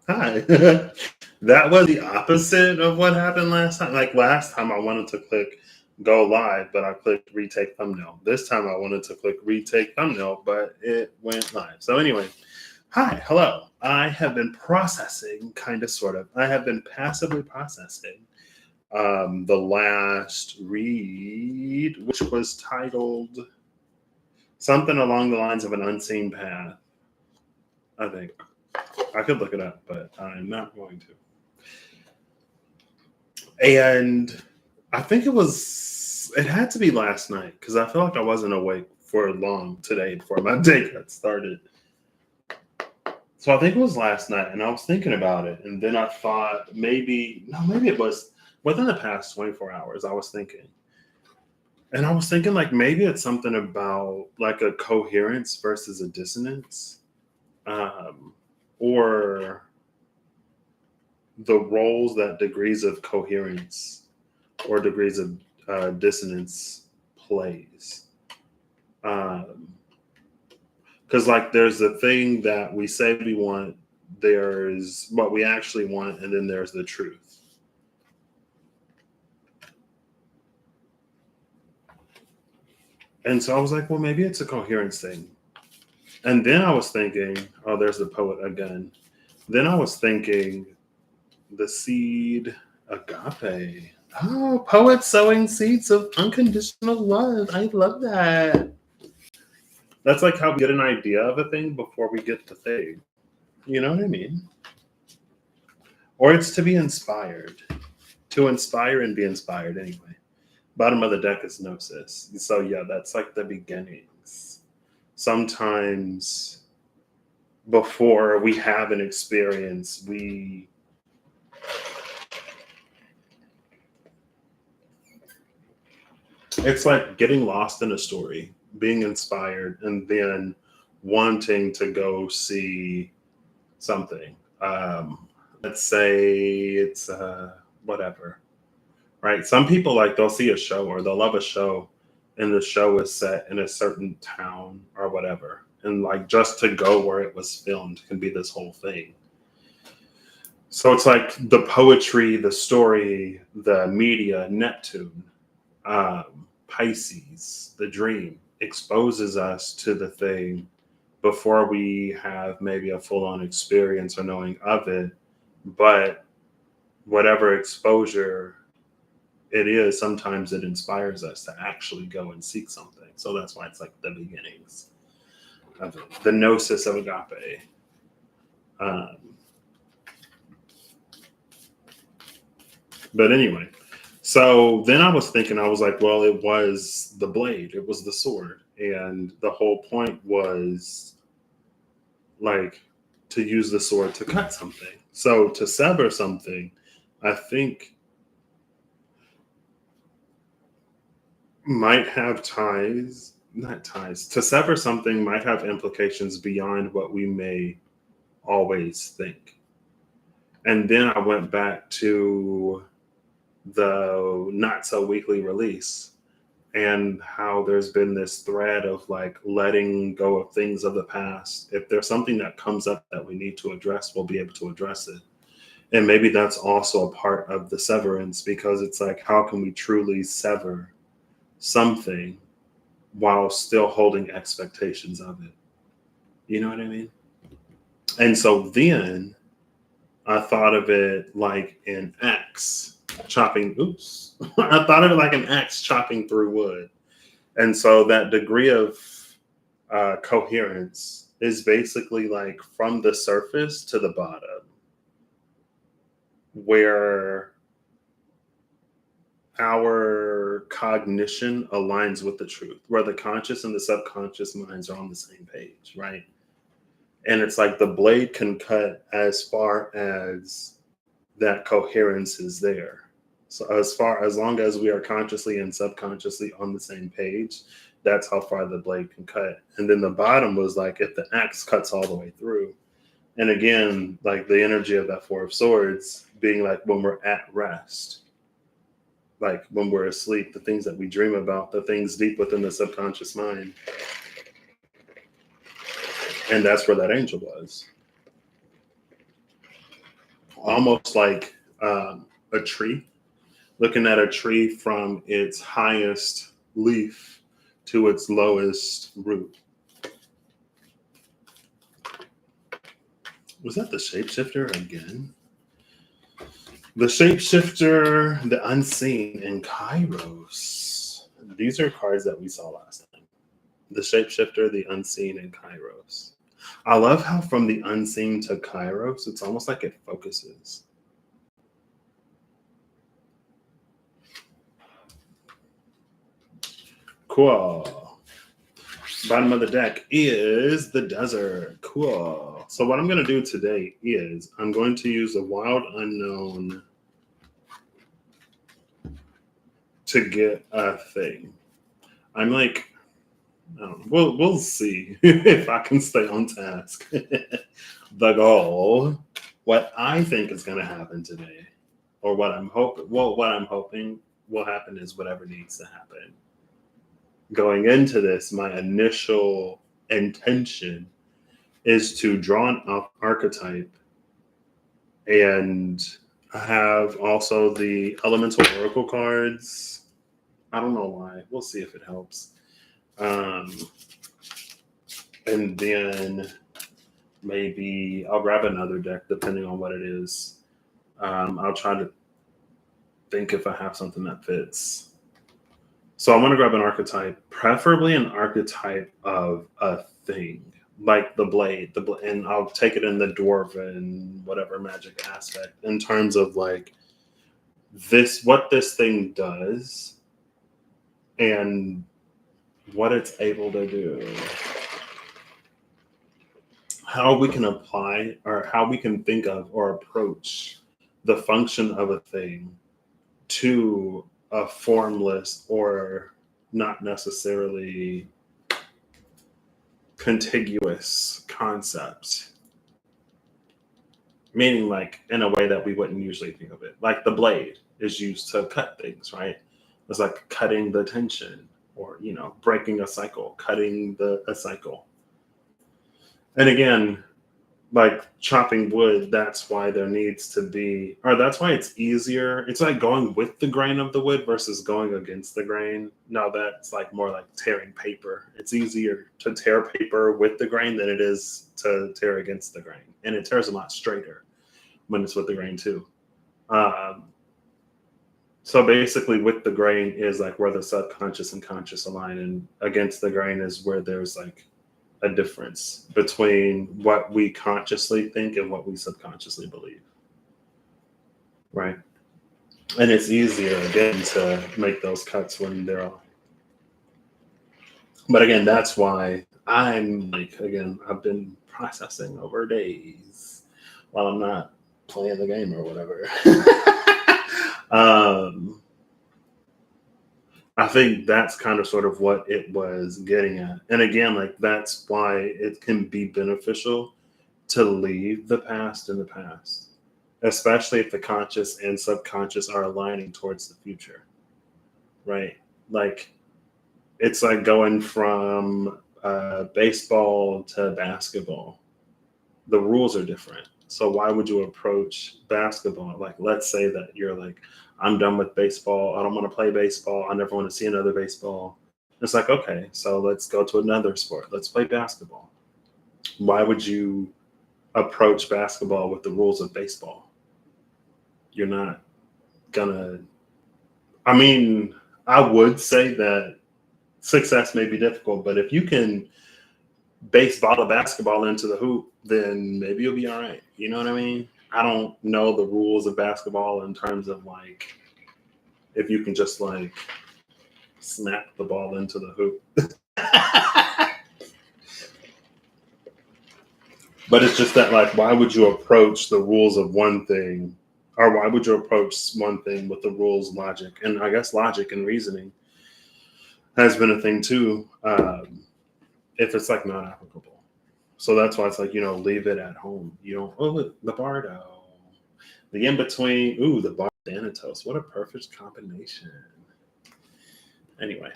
Hi. That was the opposite of what happened last time. Like last time, I wanted to click go live, but I clicked retake thumbnail. This time, I wanted to click retake thumbnail, but it went live. So, anyway, hi, hello. I have been processing, kind of, sort of. I have been passively processing the last read, which was titled something along the lines of an unseen path, I think. I could look it up, but I'm not going to. And I think it had to be last night because I feel like I wasn't awake for long today before my day got started. So I think it was last night, and I was thinking about it, and then I thought maybe no, maybe it was within the past 24 hours. I was thinking, and I was thinking like maybe it's something about like a coherence versus a dissonance, um, or the roles that degrees of coherence or degrees of dissonance plays. Because, like, there's the thing that we say we want, there's what we actually want, and then there's the truth. And so I was like, well, maybe it's a coherence thing. And then I was thinking, oh, there's the poet again. Then I was thinking, the seed, agape. Oh, poet sowing seeds of unconditional love. I love that. That's like how we get an idea of a thing before we get the thing. You know what I mean? Or it's to be inspired. To inspire and be inspired anyway. Bottom of the deck is gnosis. So yeah, that's like the beginnings. Sometimes before we have an experience, it's like getting lost in a story, being inspired, and then wanting to go see something. Let's say it's whatever, right? Some people like they'll see a show or they'll love a show, and the show is set in a certain town or whatever, and like just to go where it was filmed can be this whole thing. So it's like the poetry, the story, the media, Neptune, Pisces, the dream exposes us to the thing before we have maybe a full on experience or knowing of it. But whatever exposure it is, sometimes it inspires us to actually go and seek something. So that's why it's like the beginnings of it, the gnosis of agape. Um, but anyway, so then I was thinking, I was like, well, it was the blade, it was the sword. And the whole point was like to use the sword to cut something. So to sever something, I think might have ties, not ties, to sever something might have implications beyond what we may always think. And then I went back to the not so weekly release and how there's been this thread of like letting go of things of the past. If there's something that comes up that we need to address, we'll be able to address it. And maybe that's also a part of the severance because it's like, how can we truly sever something while still holding expectations of it? You know what I mean? And so then I thought of it like an axe chopping, oops. I thought of it like an axe chopping through wood. And so that degree of coherence is basically like from the surface to the bottom, where our cognition aligns with the truth, where the conscious and the subconscious minds are on the same page, right? And it's like the blade can cut as far as that coherence is there. So as long as we are consciously and subconsciously on the same page, that's how far the blade can cut. And then the bottom was like if the axe cuts all the way through. And again, like the energy of that four of swords being like when we're at rest, like when we're asleep, the things that we dream about, the things deep within the subconscious mind. And that's where that angel was. almost like a tree, looking at a tree from its highest leaf to its lowest root. Was that the shapeshifter again? The shapeshifter, the unseen, and Kairos. These are cards that we saw last time. The shapeshifter, the unseen, and Kairos. I love how from the unseen to Kairos, it's almost like it focuses. Cool. Bottom of the deck is the desert. Cool. So what I'm going to do today is I'm going to use a wild unknown to get a thing. I'm like, I don't know, we'll see if I can stay on task. The goal, what I think is going to happen today, or what I'm hoping will happen is whatever needs to happen. Going into this, my initial intention is to draw an archetype and have also the elemental oracle cards. I don't know why. We'll see if it helps. And then maybe I'll grab another deck depending on what it is. I'll try to think if I have something that fits. So I want to grab an archetype, preferably an archetype of a thing, like the blade, and I'll take it in the dwarven, whatever magic aspect, in terms of like what this thing does and what it's able to do. How we can apply, or how we can think of or approach the function of a thing to a formless or not necessarily contiguous concept. Meaning like in a way that we wouldn't usually think of it. Like the blade is used to cut things, right? It's like cutting the tension, or, breaking a cycle, cutting a cycle. And again, like chopping wood, that's why there needs to be, or that's why it's easier. It's like going with the grain of the wood versus going against the grain. No, that's like more like tearing paper. It's easier to tear paper with the grain than it is to tear against the grain. And it tears a lot straighter when it's with the grain too. So basically with the grain is like where the subconscious and conscious align, and against the grain is where there's like a difference between what we consciously think and what we subconsciously believe, right? And it's easier again to make those cuts when they're all. But again, that's why I'm like, again, I've been processing over days while I'm not playing the game or whatever. I think that's kind of sort of what it was getting at. And again, like that's why it can be beneficial to leave the past in the past, especially if the conscious and subconscious are aligning towards the future, right? Like it's like going from baseball to basketball. The rules are different. So why would you approach basketball? Like, let's say that you're like, I'm done with baseball. I don't want to play baseball. I never want to see another baseball. It's like, okay, so let's go to another sport. Let's play basketball. Why would you approach basketball with the rules of baseball? You're not gonna, I mean, I would say that success may be difficult, but if you can baseball a basketball into the hoop, then maybe you'll be all right. You know what I mean? I don't know the rules of basketball in terms of like if you can just like snap the ball into the hoop. But it's just that like, why would you approach the rules of one thing, or why would you approach one thing with the rules, logic? And I guess logic and reasoning has been a thing too, if it's like not applicable. So that's why it's like, leave it at home. You don't, oh, look, the Bardo. The in-between, ooh, the Bar Thanatos. What a perfect combination. Anyway,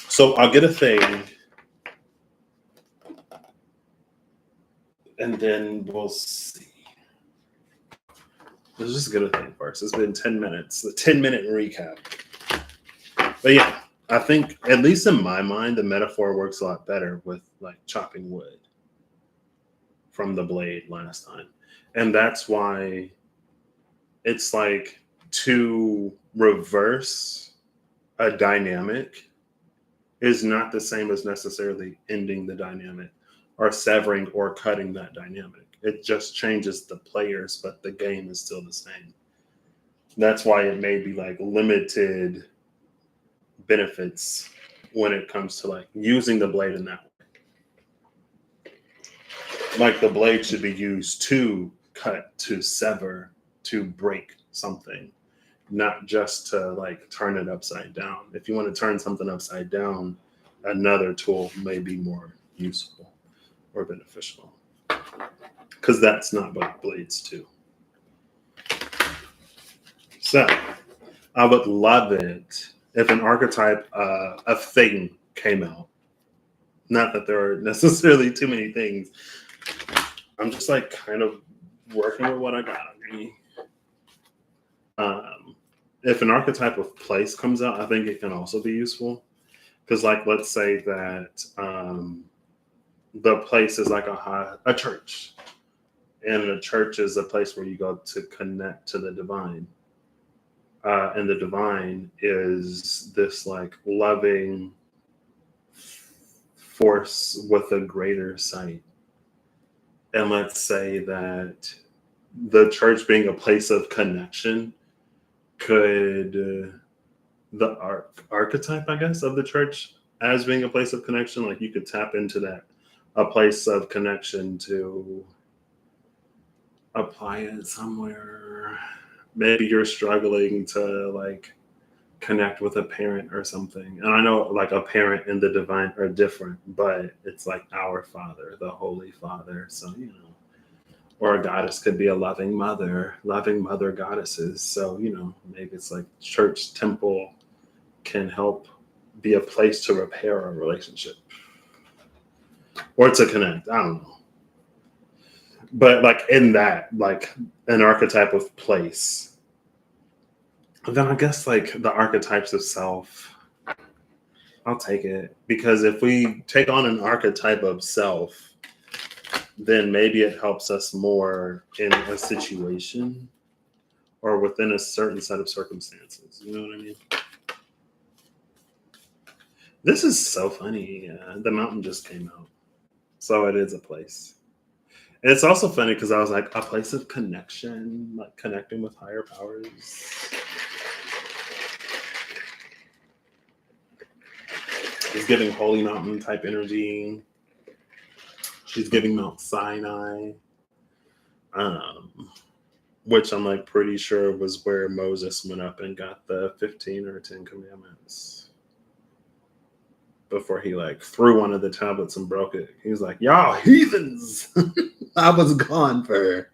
so I'll get a thing, and then we'll see. Let's just get a thing first. It's been 10 minutes. The 10-minute recap. But yeah, I think, at least in my mind, the metaphor works a lot better with like chopping wood from the blade last time. And that's why it's like to reverse a dynamic is not the same as necessarily ending the dynamic or severing or cutting that dynamic. It just changes the players, but the game is still the same. That's why it may be like limited benefits when it comes to like using the blade in that way. Like the blade should be used to cut, to sever, to break something, not just to like turn it upside down. If you want to turn something upside down, another tool may be more useful or beneficial, because that's not what blades do. So I would love it if an archetype of thing came out. Not that there are necessarily too many things. I'm just like kind of working with what I got on me. If an archetype of place comes out, I think it can also be useful. Because like, let's say that the place is like a church. And a church is a place where you go to connect to the divine. And the divine is this like loving force with a greater sight. And let's say that the church being a place of connection could the archetype, I guess, of the church as being a place of connection, like you could tap into that, a place of connection to apply it somewhere. Maybe you're struggling to like connect with a parent or something. And I know like a parent and the divine are different, but it's like our Father, the Holy Father. So, you know, or a goddess could be a loving mother goddesses. So, you know, maybe it's like church temple can help be a place to repair a relationship or to connect. I don't know. But like in that, like an archetype of place. And then I guess like the archetypes of self, I'll take it. Because if we take on an archetype of self, then maybe it helps us more in a situation or within a certain set of circumstances. You know what I mean? This is so funny. The mountain just came out. So it is a place. And it's also funny because I was like, a place of connection, like connecting with higher powers. It's giving Holy Mountain type energy. She's giving Mount Sinai, which I'm like pretty sure was where Moses went up and got the 15 or 10 commandments before he like threw one of the tablets and broke it. He was like, y'all heathens. I was gone for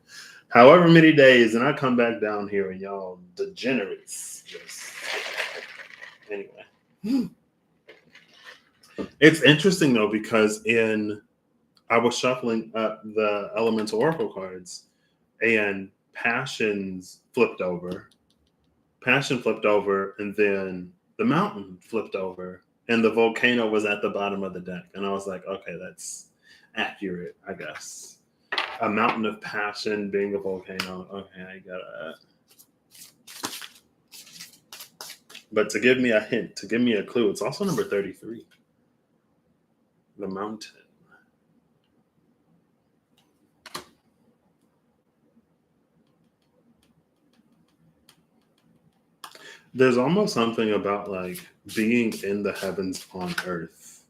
however many days and I come back down here and y'all degenerates. Just anyway. It's interesting though, because I was shuffling up the elemental oracle cards and Passion flipped over, and then the mountain flipped over, and the volcano was at the bottom of the deck. And I was like, okay, that's accurate, I guess. A mountain of passion being a volcano. Okay, I got it. But to give me a hint, to give me a clue, it's also number 33. The mountain. There's almost something about like being in the heavens on earth.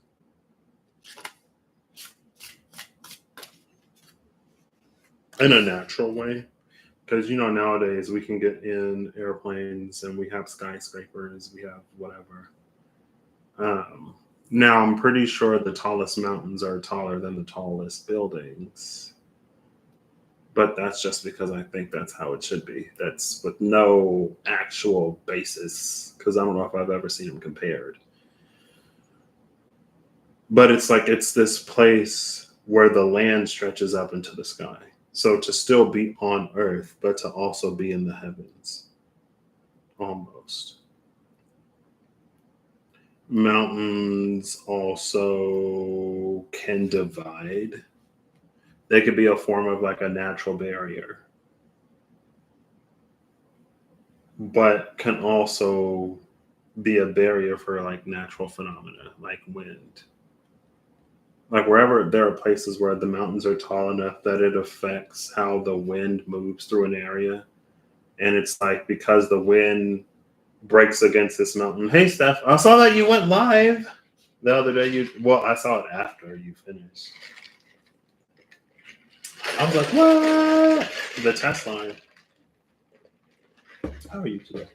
In a natural way. Because, you know, nowadays we can get in airplanes and we have skyscrapers, we have whatever. Now, I'm pretty sure the tallest mountains are taller than the tallest buildings. But that's just because I think that's how it should be. That's with no actual basis, because I don't know if I've ever seen them compared. But it's like it's this place where the land stretches up into the sky. So to still be on earth, but to also be in the heavens, almost. Mountains also can divide. They could be a form of like a natural barrier, but can also be a barrier for like natural phenomena like wind. Like wherever there are places where the mountains are tall enough that it affects how the wind moves through an area. And it's like because the wind breaks against this mountain. Hey Steph, I saw that you went live the other day. I saw it after you finished. I was like, what? The test line. How are you today?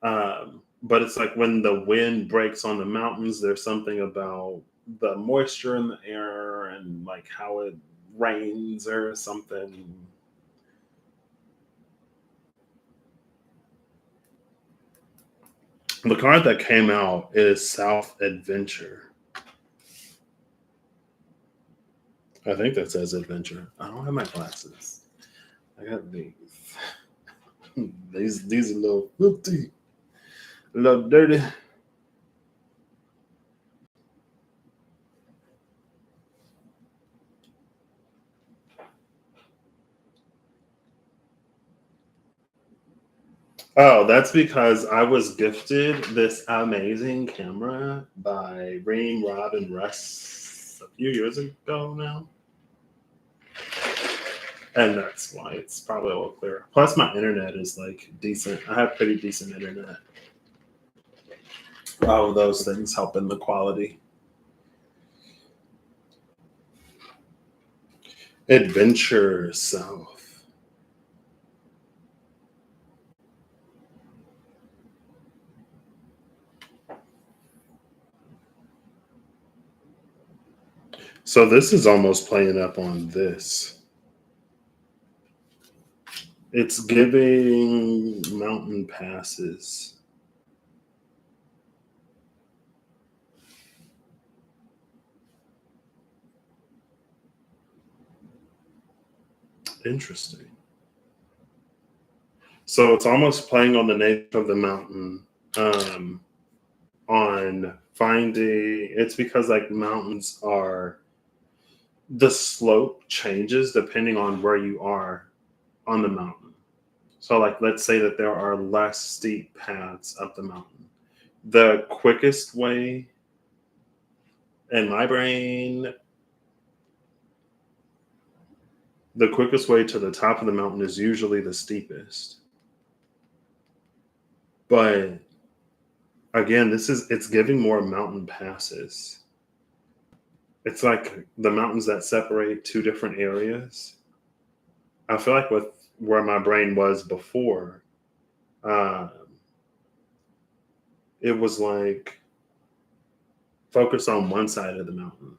But it's like when the wind breaks on the mountains, there's something about the moisture in the air and like how it rains or something. The card that came out is South Adventure. I think that says adventure. I don't have my glasses. I got these. These are a little filthy, a little dirty. Oh, that's because I was gifted this amazing camera by Reem, Rob, and Russ a few years ago now. And that's why it's probably a little clearer. Plus, my internet is like decent. I have pretty decent internet. All of those things help in the quality. Adventure South. So this is almost playing up on this. It's giving mountain passes. Interesting. So it's almost playing on the nature of the mountain. On finding it's because like mountains are the slope changes depending on where you are on the mountain. So like let's say that there are less steep paths up the mountain. The quickest way in my brain, the quickest way to the top of the mountain is usually the steepest. But again, it's giving more mountain passes. It's like the mountains that separate two different areas. I feel like with where my brain was before, uh, it was like focus on one side of the mountain.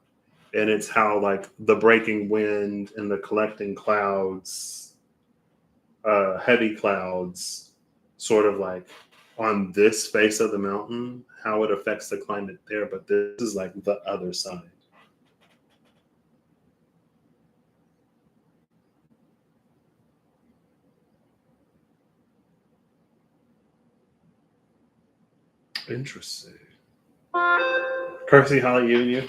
And it's how like the breaking wind and the collecting clouds, heavy clouds, sort of like on this face of the mountain, how it affects the climate there. But this is like the other side. Interesting. Percy, Holly, you,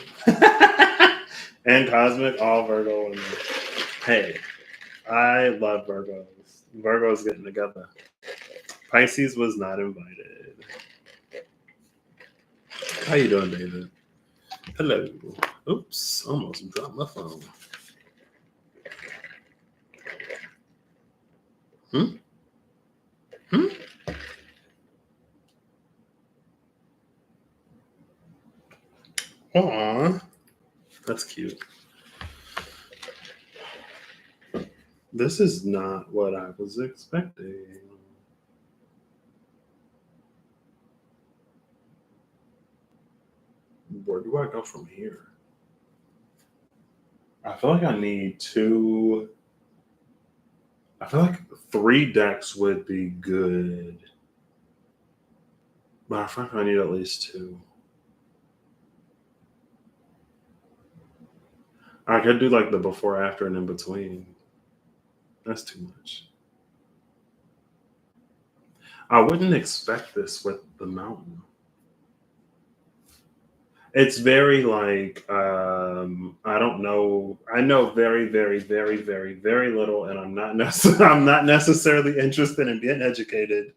and Cosmic, all Virgo. And hey, I love Virgos. Virgos getting together. Pisces was not invited. How you doing, David? Hello. Oops, almost dropped my phone. Hmm? Hmm? Aw, that's cute. This is not what I was expecting. Where do I go from here? I feel like I need two. I feel like 3 decks would be good. But I feel like I need at least two. I could do like the before, after, and in between. That's too much. I wouldn't expect this with the mountain. It's very like I don't know. I know very, very, very, very, very little, and I'm not necessarily interested in being educated.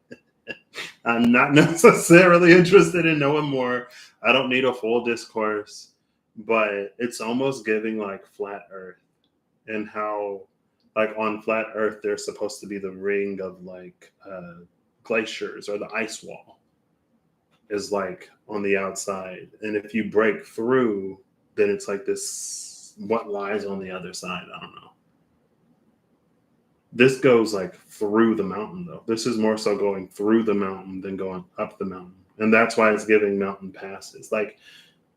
I'm not necessarily interested in knowing more. I don't need a full discourse, but it's almost giving like flat Earth and how, like on flat Earth, there's supposed to be the ring of like glaciers or the ice wall is like on the outside, and if you break through, then it's like this. What lies on the other side? I don't know. This goes like through the mountain, though. This is more so going through the mountain than going up the mountain. And that's why it's giving mountain passes. Like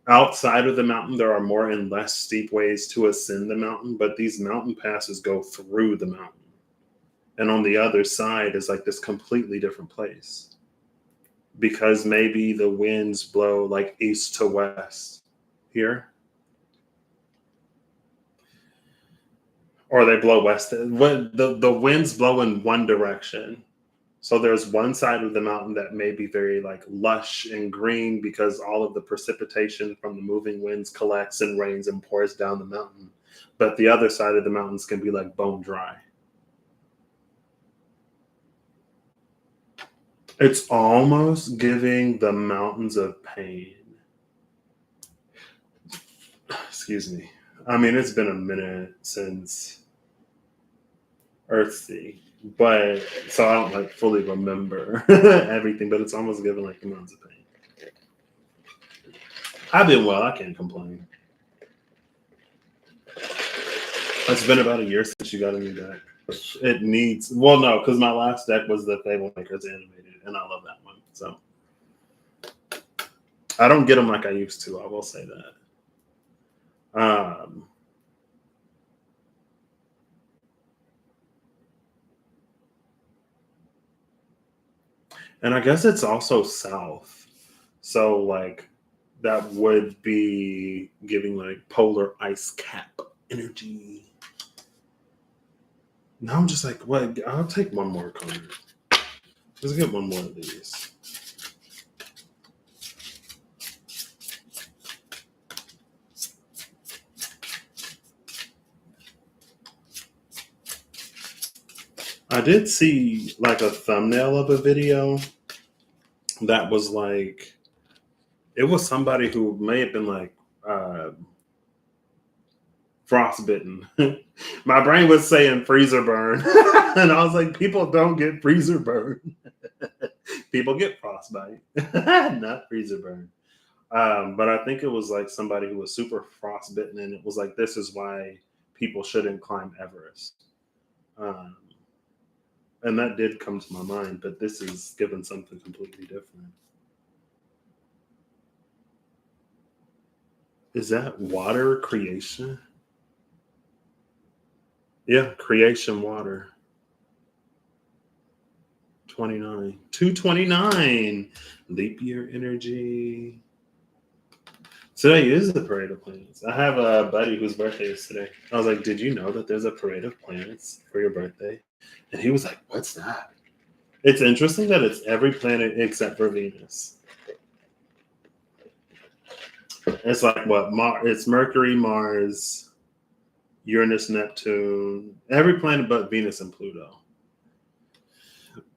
outside of the mountain, there are more and less steep ways to ascend the mountain, but these mountain passes go through the mountain. And on the other side is like this completely different place because maybe the winds blow like east to west here, or they blow west. When the winds blow in one direction. So there's one side of the mountain that may be very like lush and green because all of the precipitation from the moving winds collects and rains and pours down the mountain. But the other side of the mountains can be like bone dry. It's almost giving the mountains of pain. Excuse me. I mean, it's been a minute since Earthsea, but so I don't like fully remember everything, but it's almost giving like the mountains of pain. I've been well, I can't complain. It's been about a year since you got a new deck. It needs, well, no, because my last deck was the Fable Makers animated, and I love that one. So I don't get them like I used to. I will say that. And I guess it's also south, so like that would be giving like polar ice cap energy. Now I'm just like, what? I'll take one more card. Let's get one more of these. I did see like a thumbnail of a video that was like, it was somebody who may have been like frostbitten. My brain was saying freezer burn. And I was like, people don't get freezer burn. People get frostbite, not freezer burn. But I think it was like somebody who was super frostbitten, and it was like, this is why people shouldn't climb Everest. And that did come to my mind, but this is given something completely different. Is that water creation? Yeah, creation water. 29. 229. Leap year energy. Today is the parade of planets. I have a buddy whose birthday is today. I was like, did you know that there's a parade of planets for your birthday? And he was like, what's that? It's interesting that it's every planet except for Venus. It's like what? It's Mercury, Mars, Uranus, Neptune, every planet but Venus and Pluto.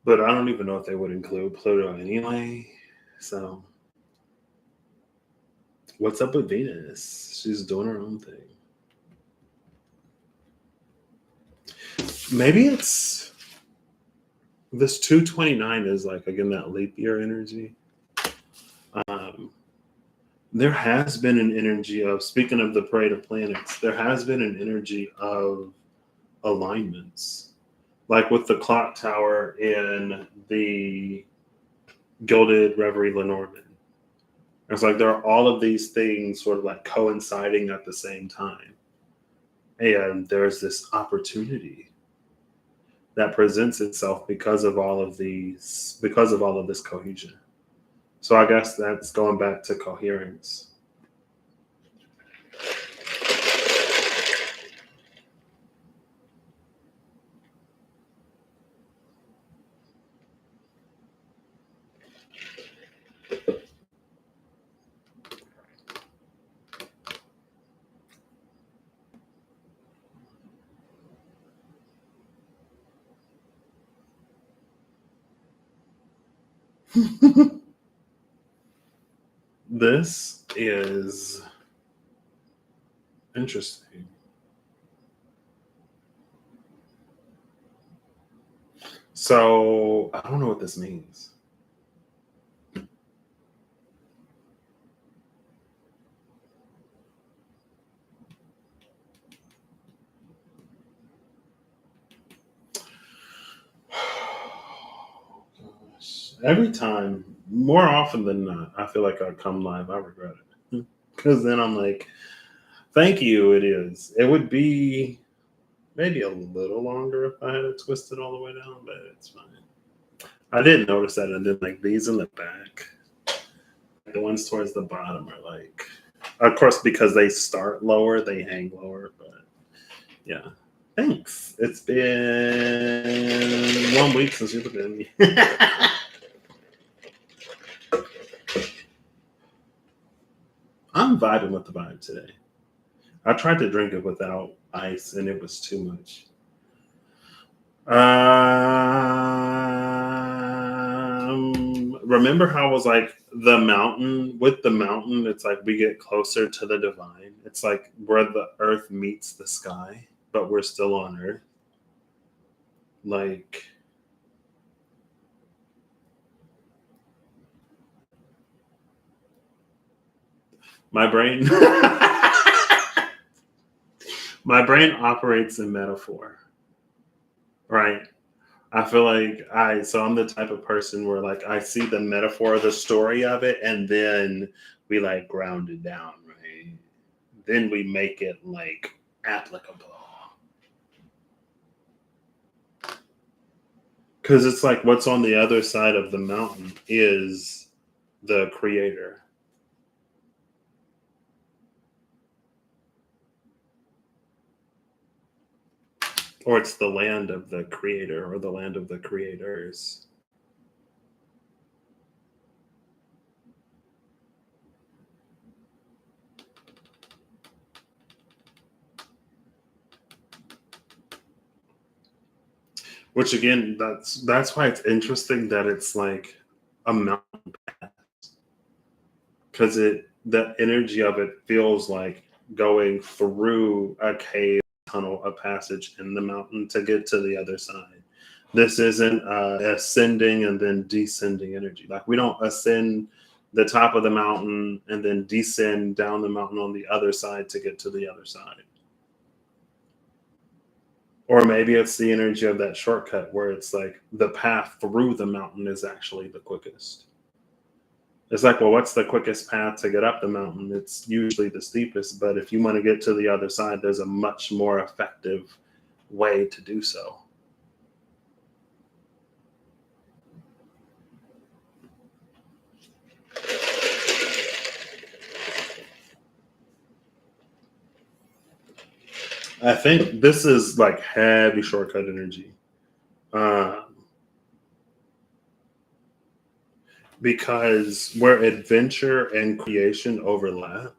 But I don't even know if they would include Pluto anyway. So what's up with Venus? She's doing her own thing. Maybe it's this 229 is like, again, that leap year energy. There has been an energy of, speaking of the parade of planets, there has been an energy of alignments. Like with the clock tower in the Gilded Reverie Lenormand. It's like there are all of these things sort of like coinciding at the same time. And there's this opportunity that presents itself because of all of this cohesion. So I guess that's going back to coherence. This is interesting. So I don't know what this means. Gosh. Every time, more often than not, I feel like I come live, I regret it. Because then I'm like, thank you, it is. It would be maybe a little longer if I had it twisted all the way down, but it's fine. I didn't notice that. And then, like, these in the back, the ones towards the bottom are like, of course, because they start lower, they hang lower. But yeah, thanks. It's been 1 week since you looked at me. I'm vibing with the vibe today. I tried to drink it without ice, and it was too much. Remember how it was like the mountain with the mountain? It's like we get closer to the divine. It's like where the earth meets the sky, but we're still on earth. Like my brain, my brain operates in metaphor, right? I feel like I'm the type of person where like I see the metaphor, the story of it, and then we like ground it down, right? Then we make it like applicable. Because it's like what's on the other side of the mountain is the creator. Or it's the land of the creator or the land of the creators. Which again, that's why it's interesting that it's like a mountain pass. Because the energy of it feels like going through a cave tunnel, a passage in the mountain to get to the other side. This isn't ascending and then descending energy. Like we don't ascend the top of the mountain and then descend down the mountain on the other side to get to the other side. Or maybe it's the energy of that shortcut where it's like the path through the mountain is actually the quickest. It's like, well, what's the quickest path to get up the mountain? It's usually the steepest, but if you want to get to the other side, there's a much more effective way to do so. I think this is like heavy shortcut energy. Um, because where adventure and creation overlap,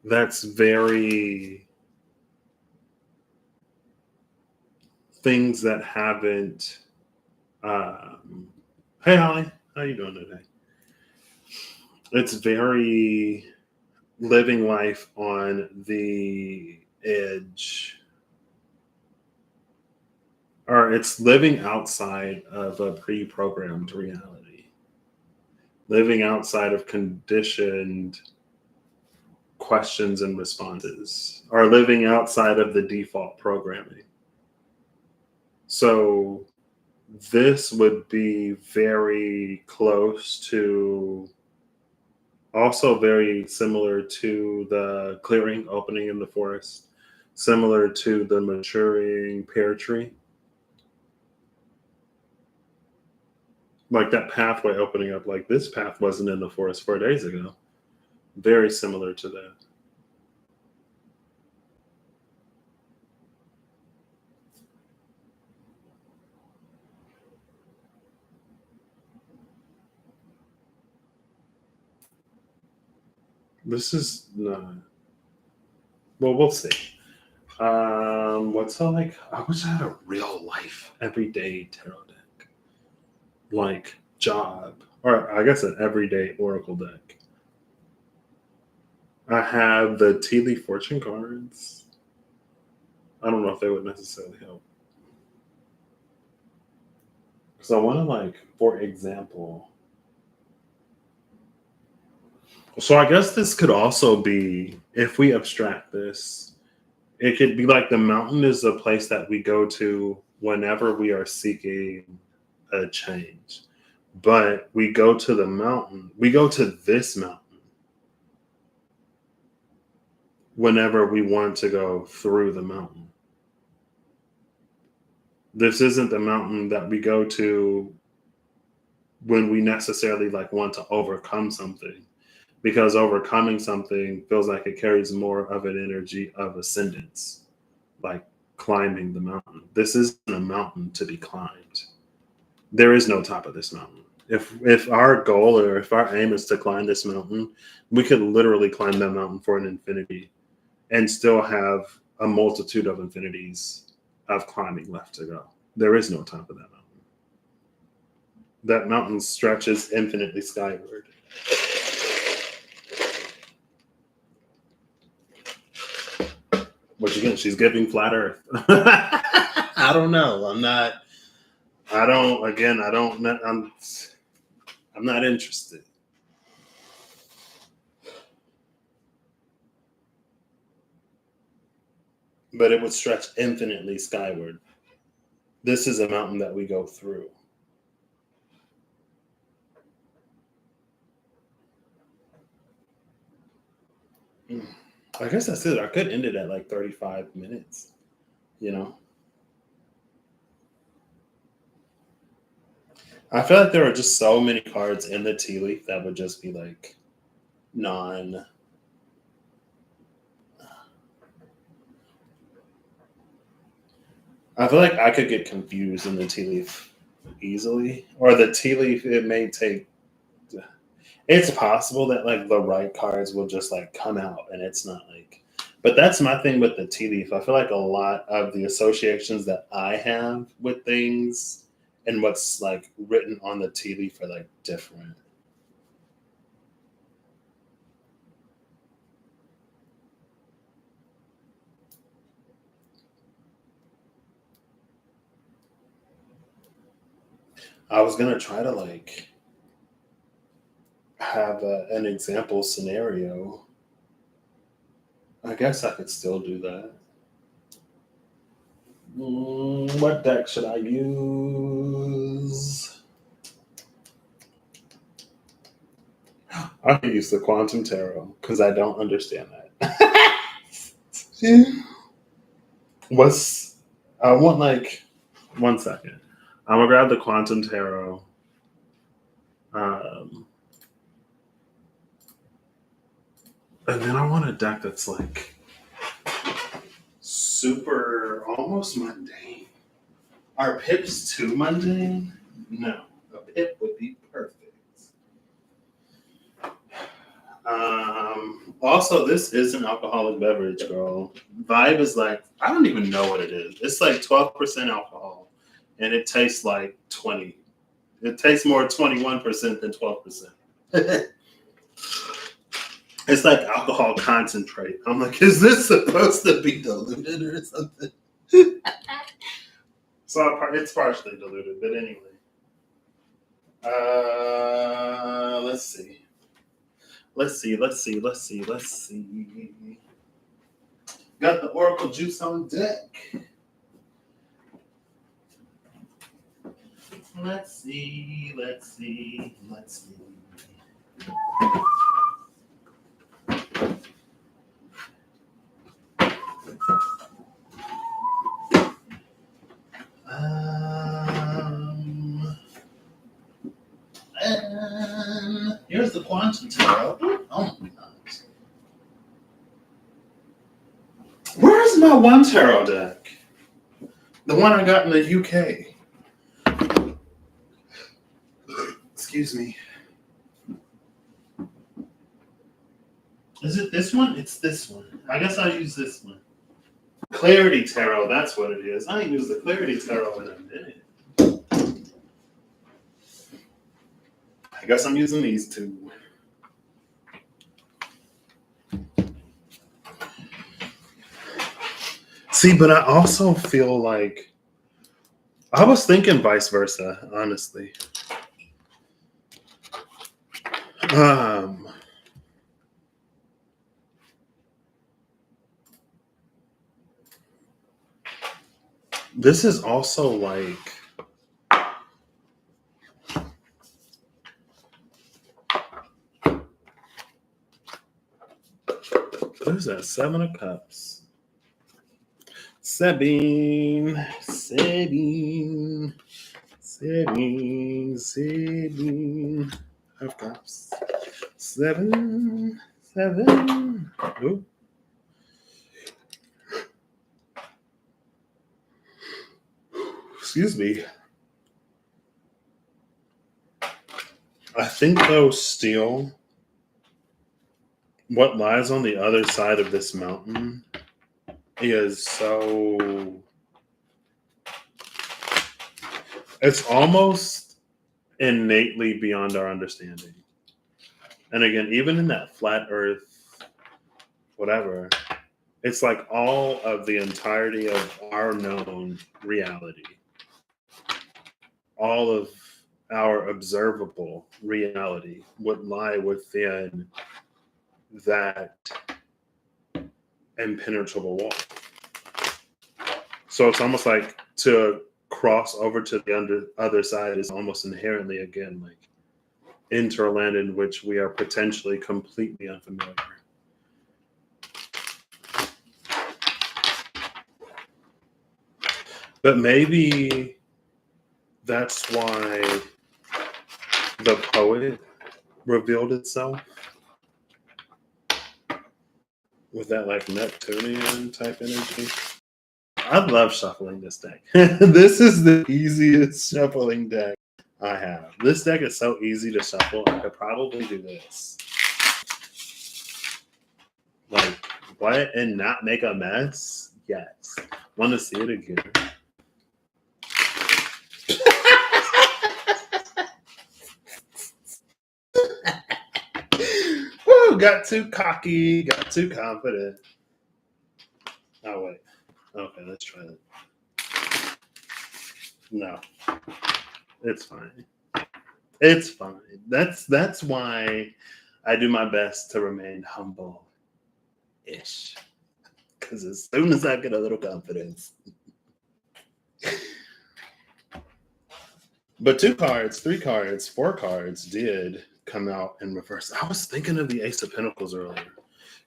that's very things that haven't. Um, hey, Holly, how you doing today? It's very living life on the edge, or it's living outside of a pre-programmed reality, living outside of conditioned questions and responses, or living outside of the default programming. So this would be very close to, also very similar to the clearing opening in the forest, similar to the maturing pear tree. Like that pathway opening up, like this path wasn't in the forest 4 days ago. Very similar to that. This is not, well, we'll see. What's all like? I wish I had a real life everyday tarot deck. like job, or I guess an everyday oracle deck. I have the tea leaf fortune cards. I don't know if they would necessarily help. So I want to, like, for example, so I guess this could also be, if we abstract this, it could be like the mountain is a place that we go to whenever we are seeking a change. But we go to the mountain, we go to this mountain whenever we want to go through the mountain. This isn't the mountain that we go to when we necessarily like want to overcome something, because overcoming something feels like it carries more of an energy of ascendance, like climbing the mountain. This isn't a mountain to be climbed. There is no top of this mountain. If our goal or if our aim is to climb this mountain, we could literally climb that mountain for an infinity and still have a multitude of infinities of climbing left to go. There is no top of that mountain. That mountain stretches infinitely skyward. Which again, she's giving flat Earth. I don't know. I'm not interested. But it would stretch infinitely skyward. This is a mountain that we go through. I guess that's it. I could end it at like 35 minutes, you know? I feel like there are just so many cards in the tea leaf that would just be like non. I feel like I could get confused in the tea leaf easily. Or the tea leaf, it may take. It's possible that like the right cards will just like come out and it's not like. But that's my thing with the tea leaf. I feel like a lot of the associations that I have with things and what's like written on the tea leaf are like different. I was gonna try to like have an example scenario. I guess I could still do that. What deck should I use? I could use the Quantum Tarot because I don't understand that. What's I want like 1 second. I'm gonna grab the Quantum Tarot. And then I want a deck that's like super almost mundane. Are pips too mundane? No. A pip would be perfect. Also, this is an alcoholic beverage, girl. Vibe is like, I don't even know what it is. It's like 12% alcohol, and it tastes like 20. It tastes more 21% than 12%. It's like alcohol concentrate. I'm like, is this supposed to be diluted or something? So it's partially diluted, but anyway. Let's see. Let's see. Got the Oracle juice on deck. Let's see. And here's the Quantum Tarot. Oh my gosh. Where's my one tarot deck? The one I got in the UK. Excuse me. Is it this one? It's this one. I guess I'll use this one. Clarity Tarot, that's what it is. I ain't used the Clarity Tarot in a minute. I guess I'm using these two. See, but I also feel like I was thinking vice versa, honestly. This is also like what is that? 7 of Cups. Sabine. Of Cups. 7. Ooh. Excuse me. I think though still what lies on the other side of this mountain is so it's almost innately beyond our understanding. And again, even in that flat earth, whatever, it's like all of the entirety of our known reality, all of our observable reality would lie within that impenetrable wall. So it's almost like to cross over to the other side is almost inherently, again, like enter a land in which we are potentially completely unfamiliar. But maybe that's why the poet revealed itself with that like Neptunian type energy. I love shuffling this deck. This is the easiest shuffling deck I have. This deck is so easy to shuffle. I could probably do this. Like, what? And not make a mess? Yes. Want to see it again? Woo, got too cocky, got too confident. Oh, wait. Okay, let's try that. No. It's fine. It's fine. That's why I do my best to remain humble-ish. Because as soon as I get a little confidence. But 2 cards, 3 cards, 4 cards did come out in reverse. I was thinking of the Ace of Pentacles earlier.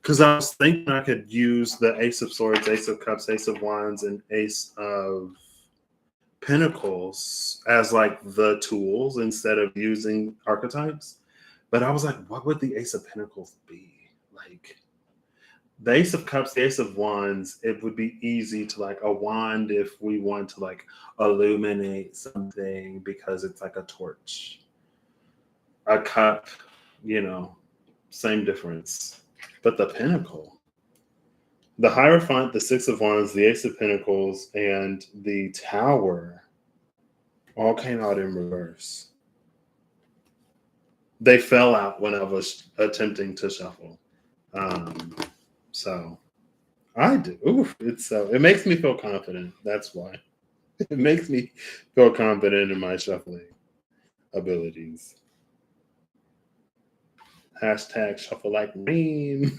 Because I was thinking I could use the Ace of Swords, Ace of Cups, Ace of Wands, and Ace of Pentacles as like the tools instead of using archetypes. But I was like, what would the Ace of Pentacles be? Like the Ace of Cups, the Ace of Wands, it would be easy to like a wand if we want to like illuminate something because it's like a torch. A cup, same difference. But the Pentacle, the Hierophant, the 6 of Wands, the Ace of Pentacles, and the Tower all came out in reverse. They fell out when I was attempting to shuffle. So I do. Oof, it makes me feel confident. That's why. It makes me feel confident in my shuffling abilities. Hashtag shuffle like rain.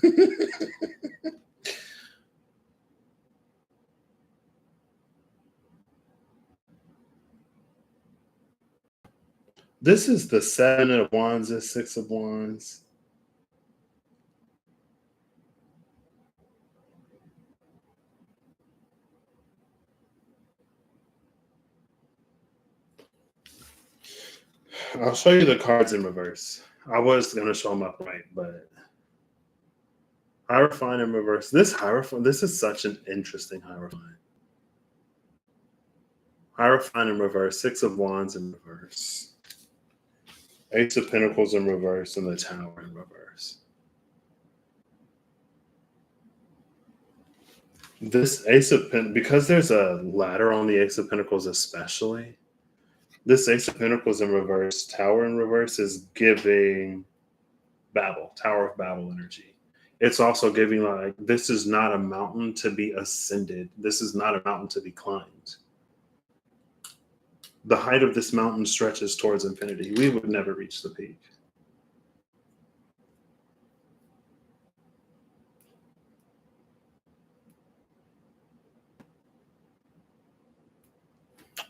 This is the 7 of Wands, the 6 of Wands. I'll show you the cards in reverse. I was going to show them upright, but Hierophant in reverse. This is such an interesting Hierophant. Hierophant in reverse, 6 of Wands in reverse. Ace of Pentacles in reverse, and the Tower in reverse. This Ace of Pentacles, because there's a ladder on the Ace of Pentacles especially, This Ace of Pentacles in reverse, Tower in reverse, is giving Babel, Tower of Babel energy. It's also giving like, this is not a mountain to be ascended. This is not a mountain to be climbed. The height of this mountain stretches towards infinity. We would never reach the peak.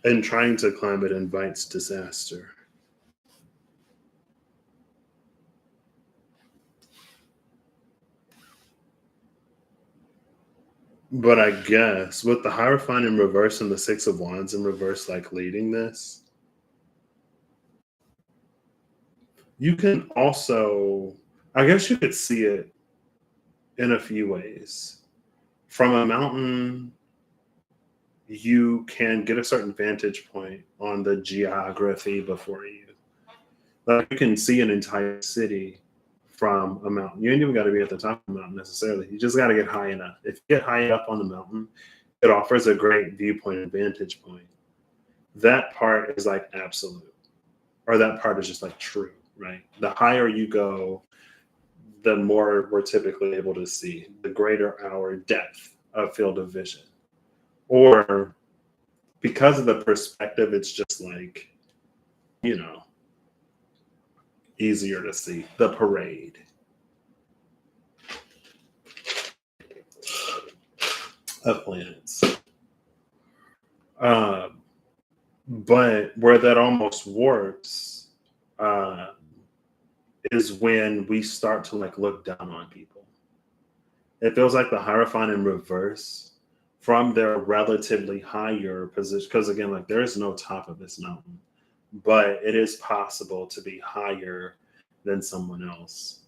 And trying to climb it invites disaster. But I guess with the Hierophant in reverse and the Six of Wands in reverse, like leading this, you can also, I guess you could see it in a few ways. From a mountain, you can get a certain vantage point on the geography before you. Like you can see an entire city from a mountain. You ain't even got to be at the top of the mountain necessarily. You just got to get high enough. If you get high up on the mountain, it offers a great viewpoint and vantage point. That part is like absolute, or that part is just like true, right? The higher you go, the more we're typically able to see, the greater our depth of field of vision. Or because of the perspective, it's just like, you know, easier to see the parade of planets. But where that almost warps is when we start to like look down on people. It feels like the Hierophant in reverse from their relatively higher position, because again, like there is no top of this mountain, but it is possible to be higher than someone else.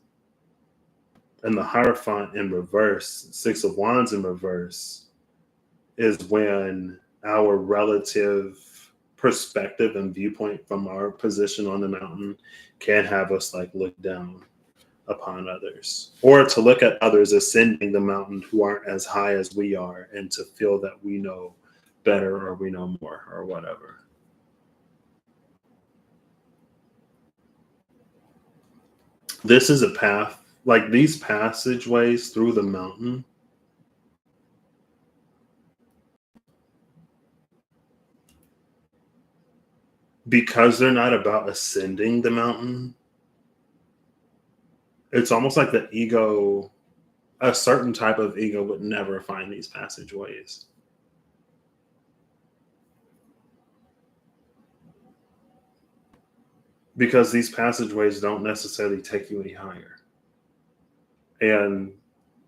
And the Hierophant in reverse, Six of Wands in reverse, is when our relative perspective and viewpoint from our position on the mountain can have us like look down upon others, or to look at others ascending the mountain who aren't as high as we are, and to feel that we know better or we know more or whatever. This is a path, like these passageways through the mountain because they're not about ascending the mountain. It's almost like the ego, a certain type of ego would never find these passageways. Because these passageways don't necessarily take you any higher. And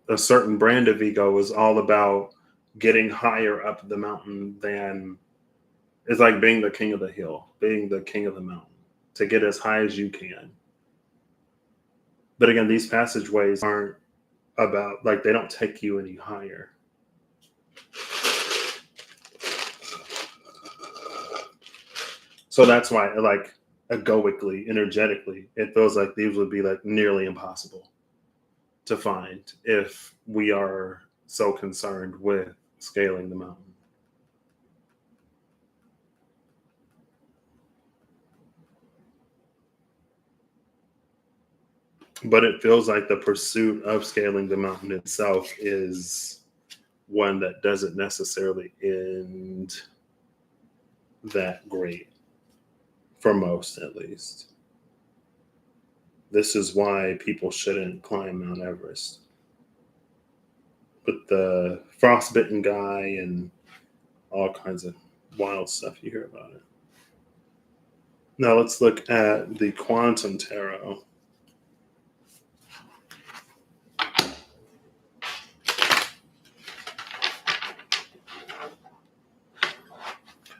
a certain brand of ego is all about getting higher up the mountain than, it's like being the king of the hill, being the king of the mountain, to get as high as you can. But again, these passageways aren't about, like, they don't take you any higher. So that's why, like, egoically, energetically, it feels like these would be like nearly impossible to find if we are so concerned with scaling the mountain. But it feels like the pursuit of scaling the mountain itself is one that doesn't necessarily end that great, for most at least. This is why people shouldn't climb Mount Everest. But the frostbitten guy and all kinds of wild stuff you hear about it. Now let's look at the quantum tarot.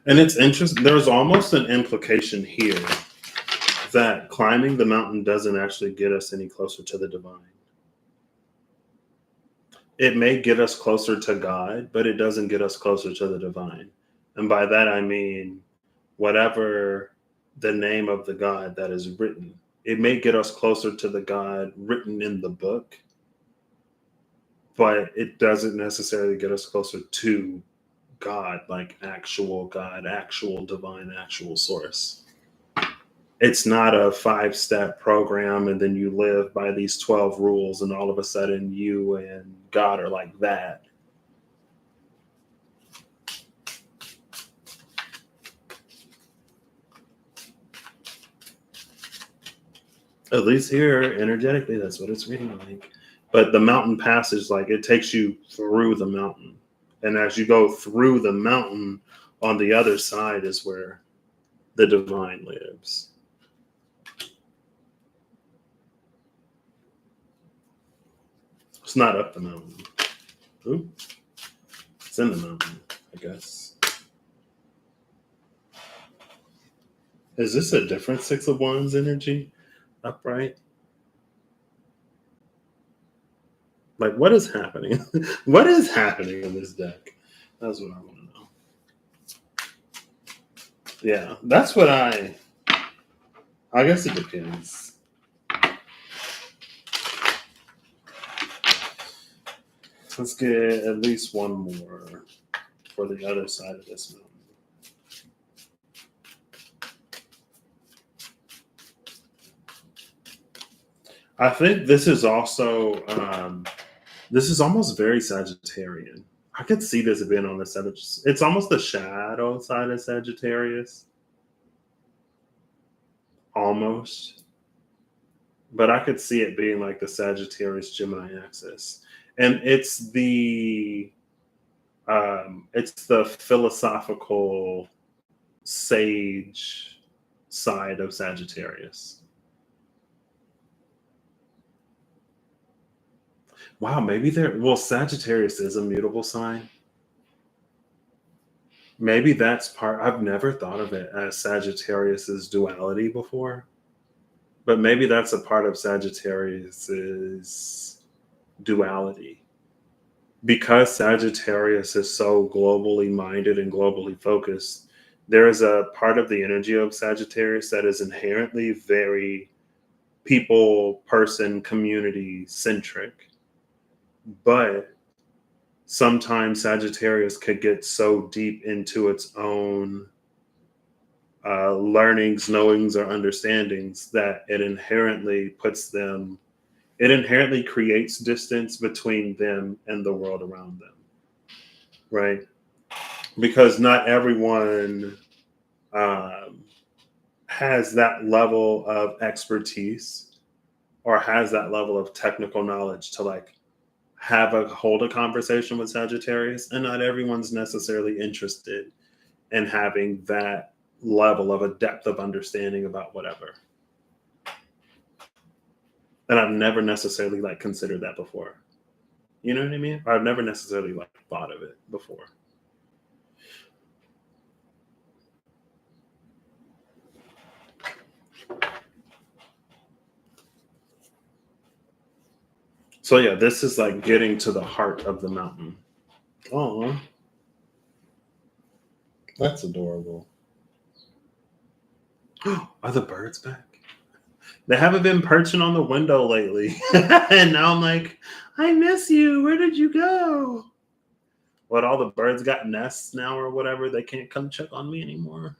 And it's interesting. There's almost an implication here that climbing the mountain doesn't actually get us any closer to the divine. It may get us closer to God, but it doesn't get us closer to the divine. And by that, I mean, whatever the name of the God that is written, it may get us closer to the God written in the book, but it doesn't necessarily get us closer to God, like actual God, actual divine, actual source. It's not a 5-step program and then you live by these 12 rules and all of a sudden you and God are like that. At least here, energetically, that's what it's reading like. But the mountain passage, like it takes you through the mountain. And as you go through the mountain, on the other side is where the divine lives. It's not up the mountain. Ooh, it's in the mountain, I guess. Is this a different Six of Wands energy? Upright? Like, what is happening? What is happening in this deck? That's what I want to know. Yeah, that's what I guess it depends. Let's get at least one more for the other side of this mountain. I think this is also, this is almost very Sagittarian. I could see this being on the Sagittarius. It's almost the shadow side of Sagittarius. Almost. But I could see it being like the Sagittarius Gemini axis. And it's the philosophical sage side of Sagittarius. Wow, maybe Sagittarius is a mutable sign. Maybe that's part. I've never thought of it as Sagittarius's duality before, but maybe that's a part of Sagittarius's duality. Because Sagittarius is so globally minded and globally focused, there is a part of the energy of Sagittarius that is inherently very people, person, community centric. But sometimes Sagittarius could get so deep into its own learnings, knowings, or understandings that it inherently creates distance between them and the world around them, right? Because not everyone has that level of expertise or has that level of technical knowledge to like hold a conversation with Sagittarius, and not everyone's necessarily interested in having that level of a depth of understanding about whatever. And I've never necessarily like considered that before. You know what I mean? I've never necessarily like thought of it before. So yeah, this is like getting to the heart of the mountain. Oh, that's adorable. Are the birds back? They haven't been perching on the window lately. And now I'm like, I miss you. Where did you go? What, all the birds got nests now or whatever? They can't come check on me anymore.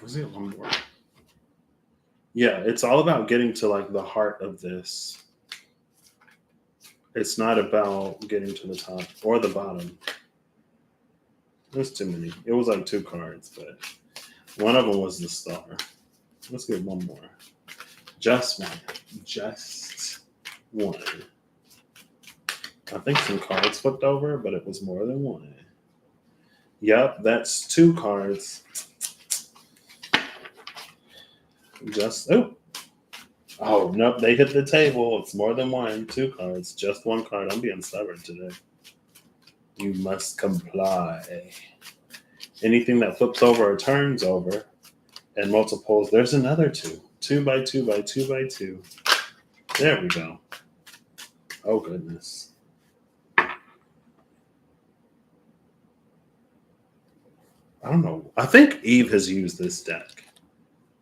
Was it one more? Yeah, it's all about getting to like the heart of this. It's not about getting to the top or the bottom. There's too many. It was like 2 cards, but one of them was the star. Let's get one more. Just one. Just one. I think some cards flipped over, but it was more than one. Yep, that's 2 cards. Oh, nope, they hit the table. It's more than one. 2 cards, just 1 card. I'm being stubborn today. You must comply. Anything that flips over or turns over and multiples, there's another 2. 2 by 2 by 2 by 2. There we go. Oh, goodness. I don't know. I think Eve has used this deck.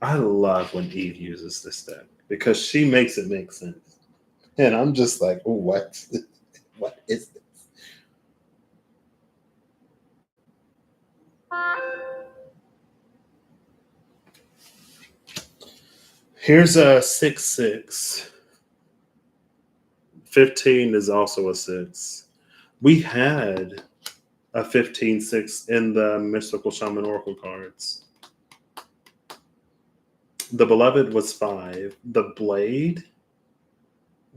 I love when Eve uses this deck because she makes it make sense. And I'm just like, oh, what? What is this? Here's a 6/6. 15 is also a 6. We had a 15/6 in the Mystical Shaman Oracle cards. The Beloved was 5. The Blade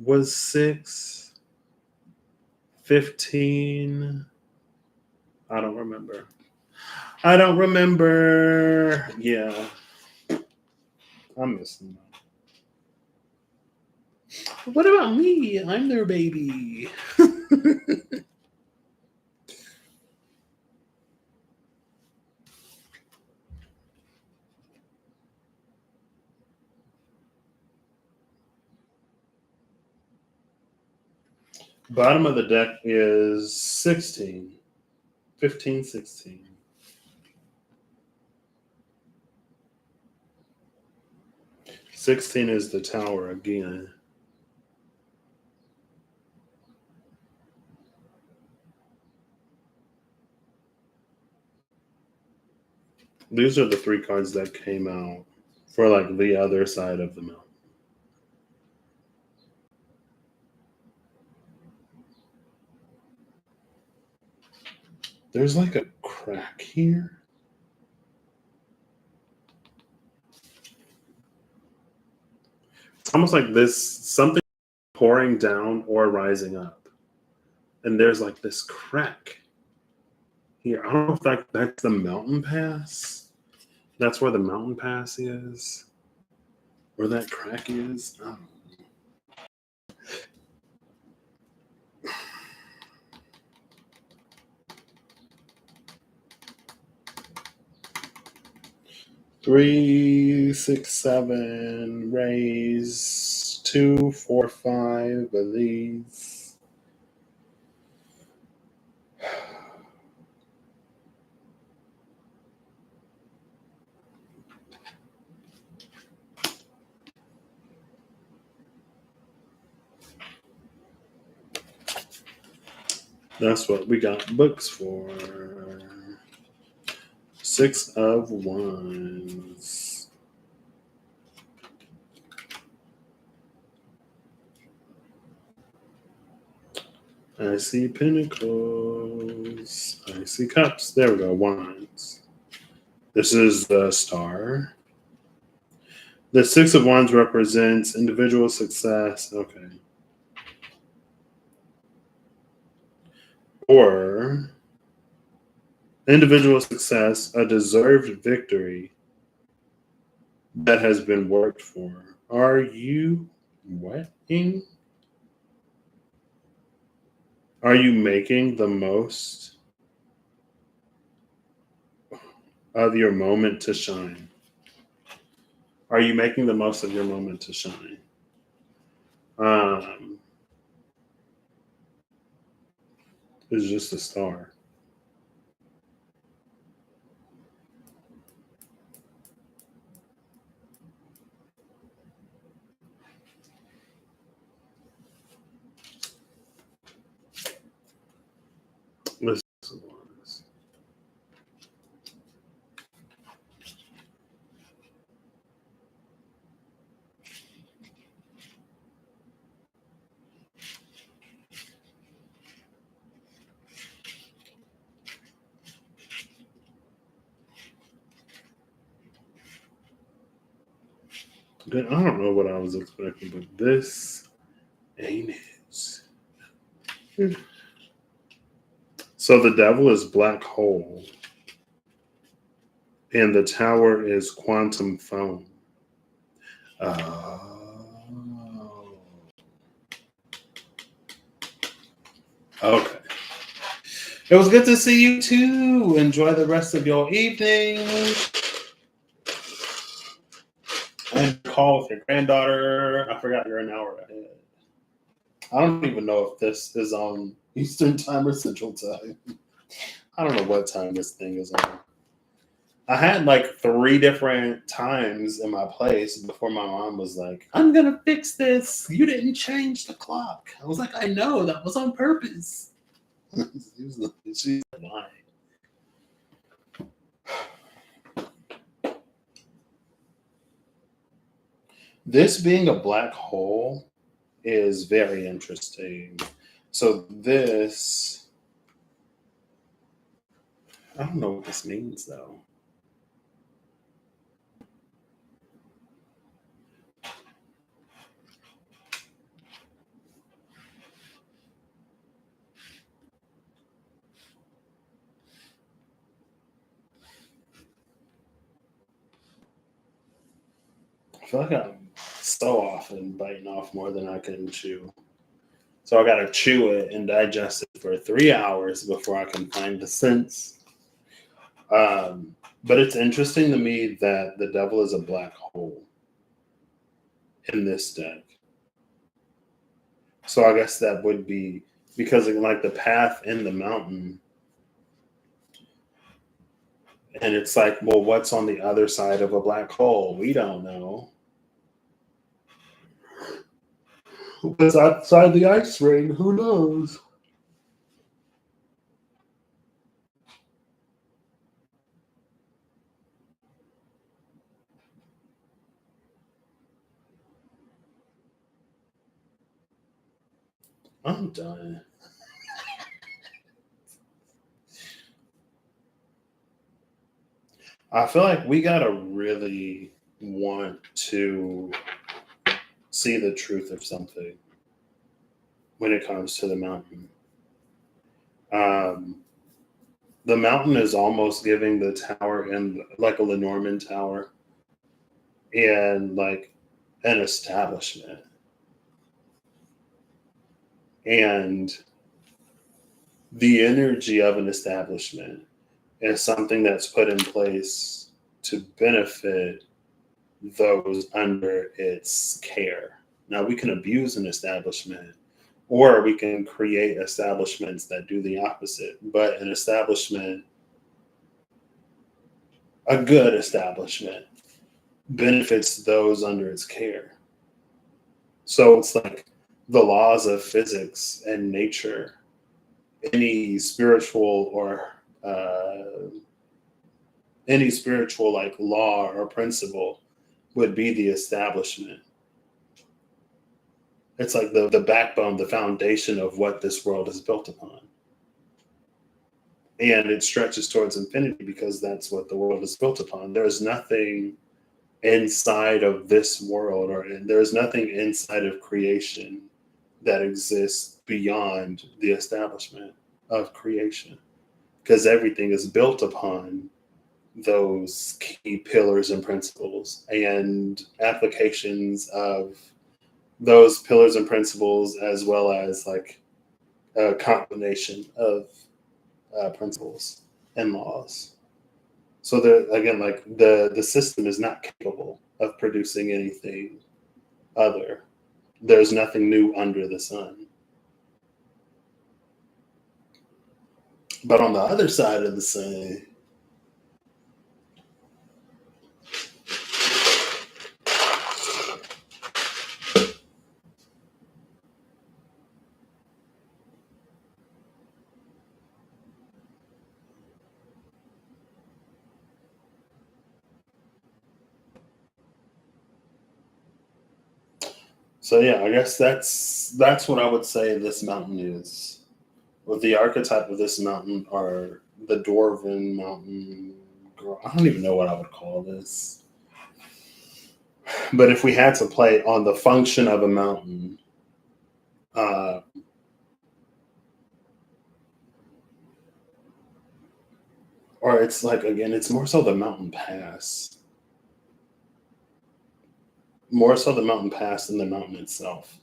was 6. 15. I don't remember. Yeah, I'm missing that. What about me? I'm their baby. Bottom of the deck is 16. 15, 16. Sixteen is the tower again. These are the 3 cards that came out for like the other side of the mountain. There's like a crack here. It's almost like this something pouring down or rising up. And there's like this crack here. I don't know if that's the mountain pass. That's where the mountain pass is. Where that crack is. I don't know. 3, 6, 7, raise 2, 4, 5 of these. That's what we got books for. 6 of Wands. I see Pentacles. I see Cups. There we go. Wands. This is the Star. The 6 of Wands represents individual success. Okay. Or individual success, a deserved victory that has been worked for. Are you wetting? Are you making the most of your moment to shine? Are you making the most of your moment to shine? It's just a star. Let's I don't know what I was expecting, but this ain't it. So the devil is black hole, and the tower is quantum foam. Okay. It was good to see you too. Enjoy the rest of your evening. And call with your granddaughter. I forgot you're an hour ahead. I don't even know if this is on Eastern time or Central time. I don't know what time this thing is on. I had like 3 different times in my place before my mom was like, "I'm gonna fix this. You didn't change the clock." I was like, "I know that was on purpose." She's lying. This being a black hole is very interesting. So this, I don't know what this means though. I feel like I'm so often biting off more than I can chew. So I gotta chew it and digest it for 3 hours before I can find the sense. But it's interesting to me that the devil is a black hole in this deck. So I guess that would be because like the path in the mountain, and it's like, well, what's on the other side of a black hole? We don't know. What's outside the ice ring? Who knows? I'm done. I feel like we gotta really want to see the truth of something when it comes to the mountain. Um, the mountain is almost giving the tower and like a Lenormand tower and like an establishment and the energy of an establishment is something that's put in place to benefit those under its care. Now, we can abuse an establishment or we can create establishments that do the opposite. But an establishment, a good establishment, benefits those under its care. So it's like the laws of physics and nature, any spiritual or any spiritual like law or principle would be the establishment. It's like the backbone, the foundation of what this world is built upon. And it stretches towards infinity because that's what the world is built upon. There is nothing inside of this world, or there's nothing inside of creation that exists beyond the establishment of creation, because everything is built upon those key pillars and principles and applications of those pillars and principles, as well as like a combination of principles and laws. So the again, like the system is not capable of producing anything other. There's nothing new under the sun. But on the other side of the sun, so yeah, I guess that's what I would say this mountain is. With the archetype of this mountain are the Dwarven mountain. I don't even know what I would call this. But if we had to play on the function of a mountain, uh, or it's like again, it's more so the mountain pass, more so the mountain pass than the mountain itself.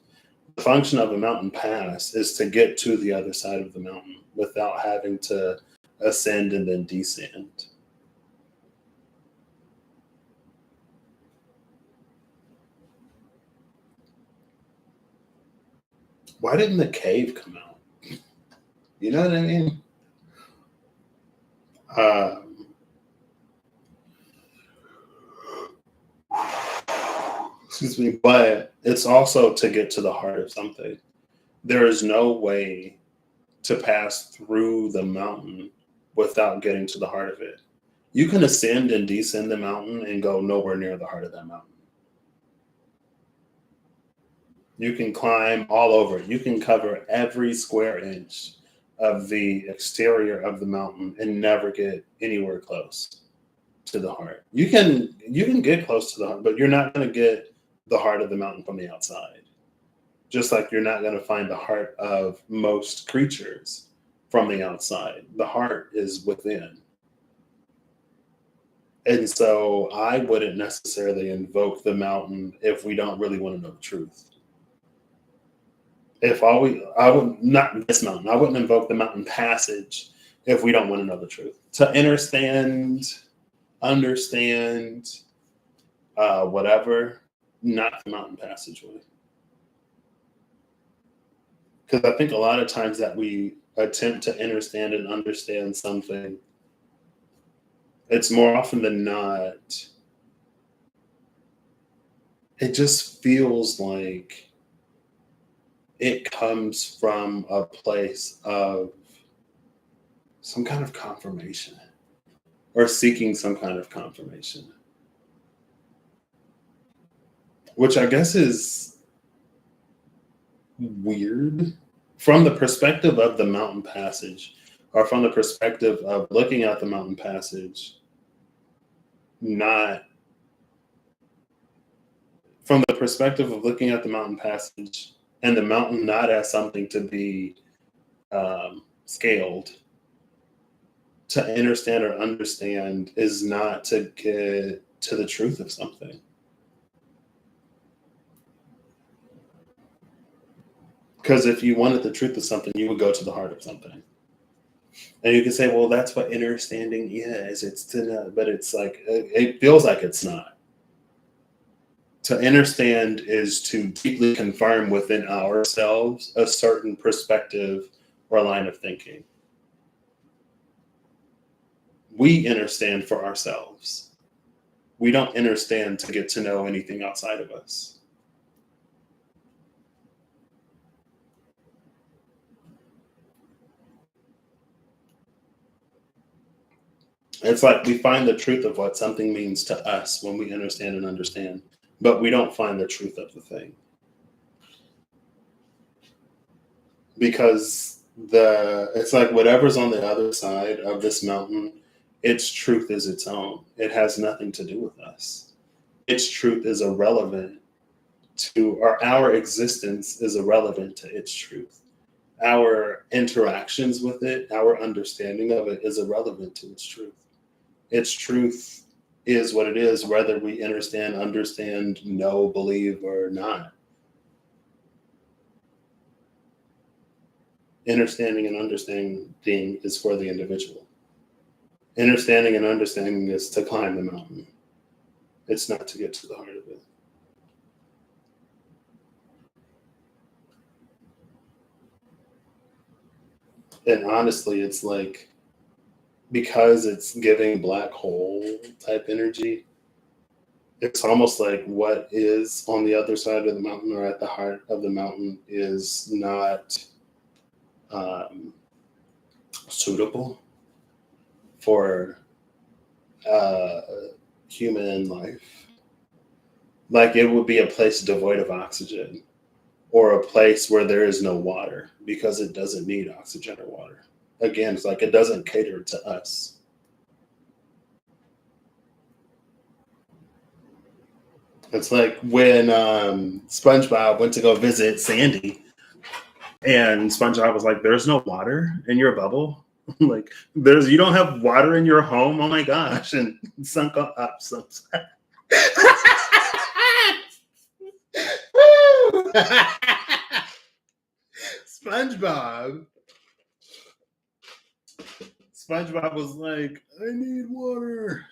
The function of a mountain pass is to get to the other side of the mountain without having to ascend and then descend. Why didn't the cave come out? You know what I mean? Um, excuse me, but it's also to get to the heart of something. There is no way to pass through the mountain without getting to the heart of it. You can ascend and descend the mountain and go nowhere near the heart of that mountain. You can climb all over it. You can cover every square inch of the exterior of the mountain and never get anywhere close to the heart. You can get close to the heart, but you're not going to get the heart of the mountain from the outside. Just like you're not going to find the heart of most creatures from the outside. The heart is within. And so I wouldn't necessarily invoke the mountain if we don't really want to know the truth. I would not this mountain. I wouldn't invoke the mountain passage if we don't want to know the truth. To understand, whatever, not the mountain passageway. Because I think a lot of times that we attempt to understand and understand something, it's more often than not, it just feels like it comes from a place of some kind of confirmation or seeking some kind of confirmation, which I guess is weird from the perspective of the mountain passage, or from the perspective of looking at the mountain passage, not from the perspective of looking at the mountain passage and the mountain not as something to be scaled. To understand or understand is not to get to the truth of something. Because if you wanted the truth of something, you would go to the heart of something. And you can say, well, that's what understanding is. It's to know, but it's like, it feels like it's not. To understand is to deeply confirm within ourselves a certain perspective or line of thinking. We understand for ourselves. We don't understand to get to know anything outside of us. It's like we find the truth of what something means to us when we understand and understand, but we don't find the truth of the thing. Because it's like whatever's on the other side of this mountain, its truth is its own. It has nothing to do with us. Its truth is irrelevant to, or our existence is irrelevant to its truth. Our interactions with it, our understanding of it is irrelevant to its truth. Its truth is what it is, whether we understand, know, believe, or not. Understanding and understanding is for the individual. Understanding and understanding is to climb the mountain. It's not to get to the heart of it. And honestly, it's like, because it's giving black hole type energy, it's almost like what is on the other side of the mountain or at the heart of the mountain is not suitable for human life. Like it would be a place devoid of oxygen, or a place where there is no water because it doesn't need oxygen or water. Again, it's like it doesn't cater to us. It's like when SpongeBob went to go visit Sandy, and SpongeBob was like, "There's no water in your bubble. Like, you don't have water in your home. Oh my gosh!" And sunk up some. SpongeBob was like, "I need water."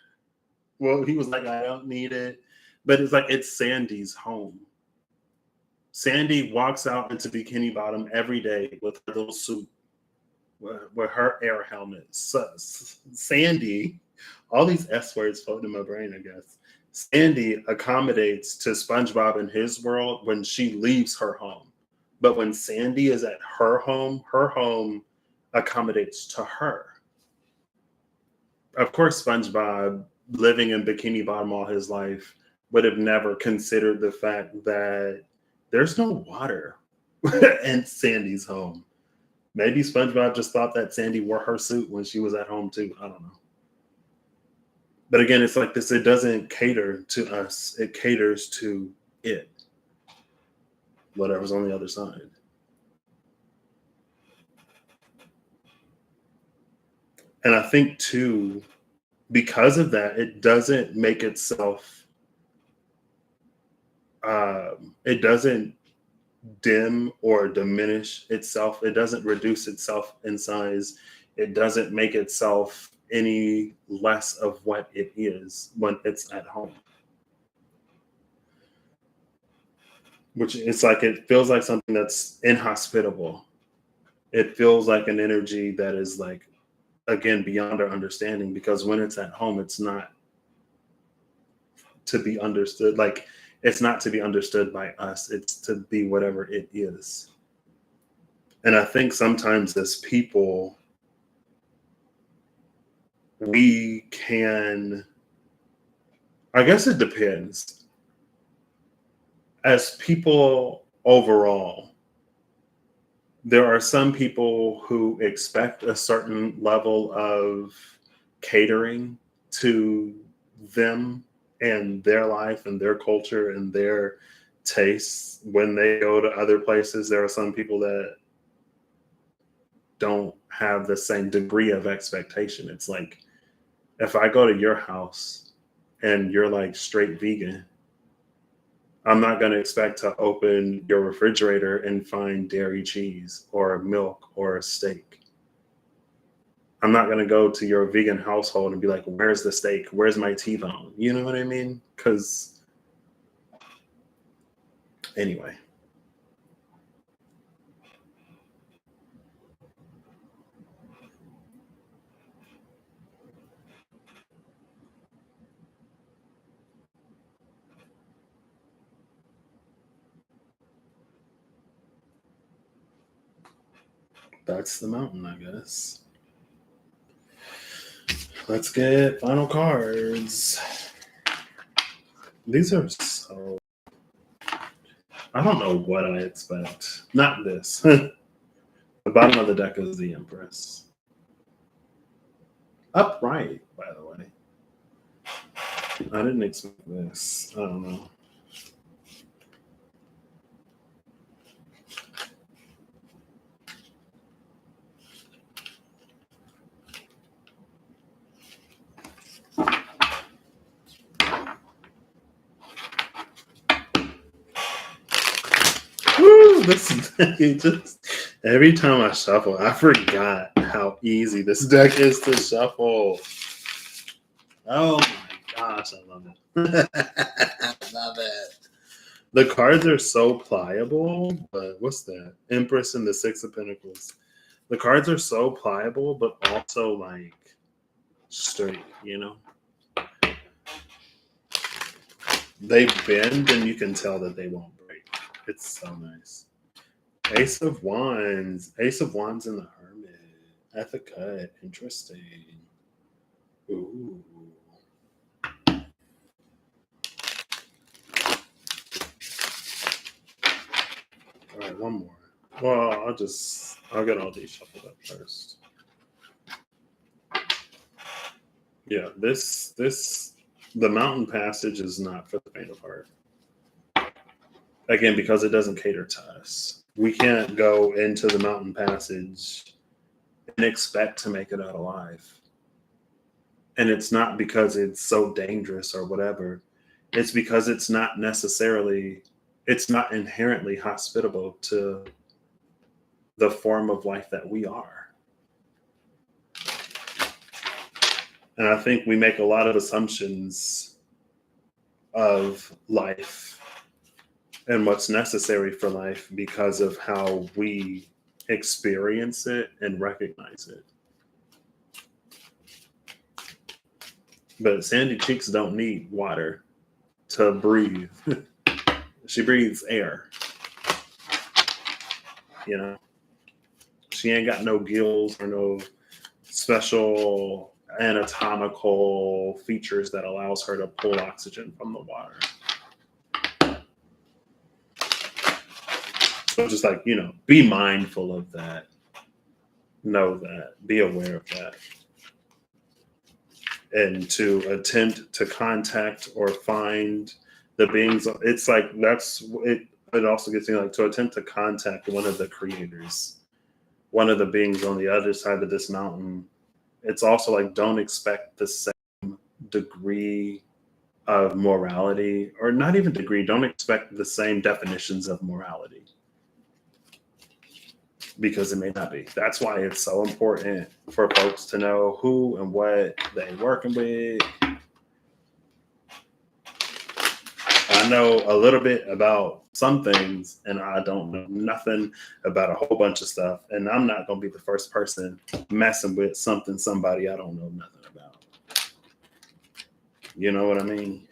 Well, he was like, "I don't need it," but it's like it's Sandy's home. Sandy walks out into Bikini Bottom every day with her little suit, with her air helmet. So, Sandy, all these S words floating in my brain, I guess. Sandy accommodates to SpongeBob in his world when she leaves her home. But when Sandy is at her home accommodates to her. Of course, SpongeBob, living in Bikini Bottom all his life, would have never considered the fact that there's no water in Sandy's home. Maybe SpongeBob just thought that Sandy wore her suit when she was at home too. I don't know. But again, it's like this, it doesn't cater to us, it caters to it, whatever's on the other side. And I think too, because of that, it doesn't make itself, it doesn't dim or diminish itself. It doesn't reduce itself in size. It doesn't make itself any less of what it is when it's at home. Which it's like, it feels like something that's inhospitable. It feels like an energy that is like, again, beyond our understanding, because when it's at home, it's not to be understood. Like, it's not to be understood by us. It's to be whatever it is. And I think sometimes as people, we can, I guess it depends. As people overall, there are some people who expect a certain level of catering to them and their life and their culture and their tastes. When they go to other places, there are some people that don't have the same degree of expectation. It's like, if I go to your house and you're like straight vegan, I'm not going to expect to open your refrigerator and find dairy cheese or milk or a steak. I'm not going to go to your vegan household and be like, where's the steak? Where's my T-bone? You know what I mean? Because anyway. That's the mountain, I guess. Let's get final cards. These are so... I don't know what I expect. Not this. The bottom of the deck is the Empress. Upright, by the way. I didn't expect this. I don't know. Woo, this just every time I shuffle, I forgot how easy this deck is to shuffle. Oh my gosh, I love it. I love it. The cards are so pliable, but what's that? Empress and the Six of Pentacles. The cards are so pliable, but also like straight, you know? They bend and you can tell that they won't break. It's so nice. Ace of Wands. Ace of Wands and the Hermit. At the cut. Interesting. Ooh. All right, one more. Well, I'll get all these shuffled up first. Yeah, the Mountain Passage is not for the faint of heart. Again, because it doesn't cater to us. We can't go into the Mountain Passage and expect to make it out alive. And it's not because it's so dangerous or whatever. It's because it's not inherently hospitable to the form of life that we are. And I think we make a lot of assumptions of life and what's necessary for life because of how we experience it and recognize it. But sandy cheeks don't need water. to breathe. She breathes air. You know, she ain't got no gills or no special anatomical features that allows her to pull oxygen from the water. So just like, be mindful of that. Know that. Be aware of that. And to attempt to contact or find the beings, it's like it also gets me like to attempt to contact one of the creators, one of the beings on the other side of this mountain. It's also like, don't expect the same degree of morality, or not even degree, don't expect the same definitions of morality, because it may not be. That's why it's so important for folks to know who and what they're working with. I know a little bit about some things, and I don't know nothing about a whole bunch of stuff. And I'm not going to be the first person messing with somebody I don't know nothing about. You know what I mean?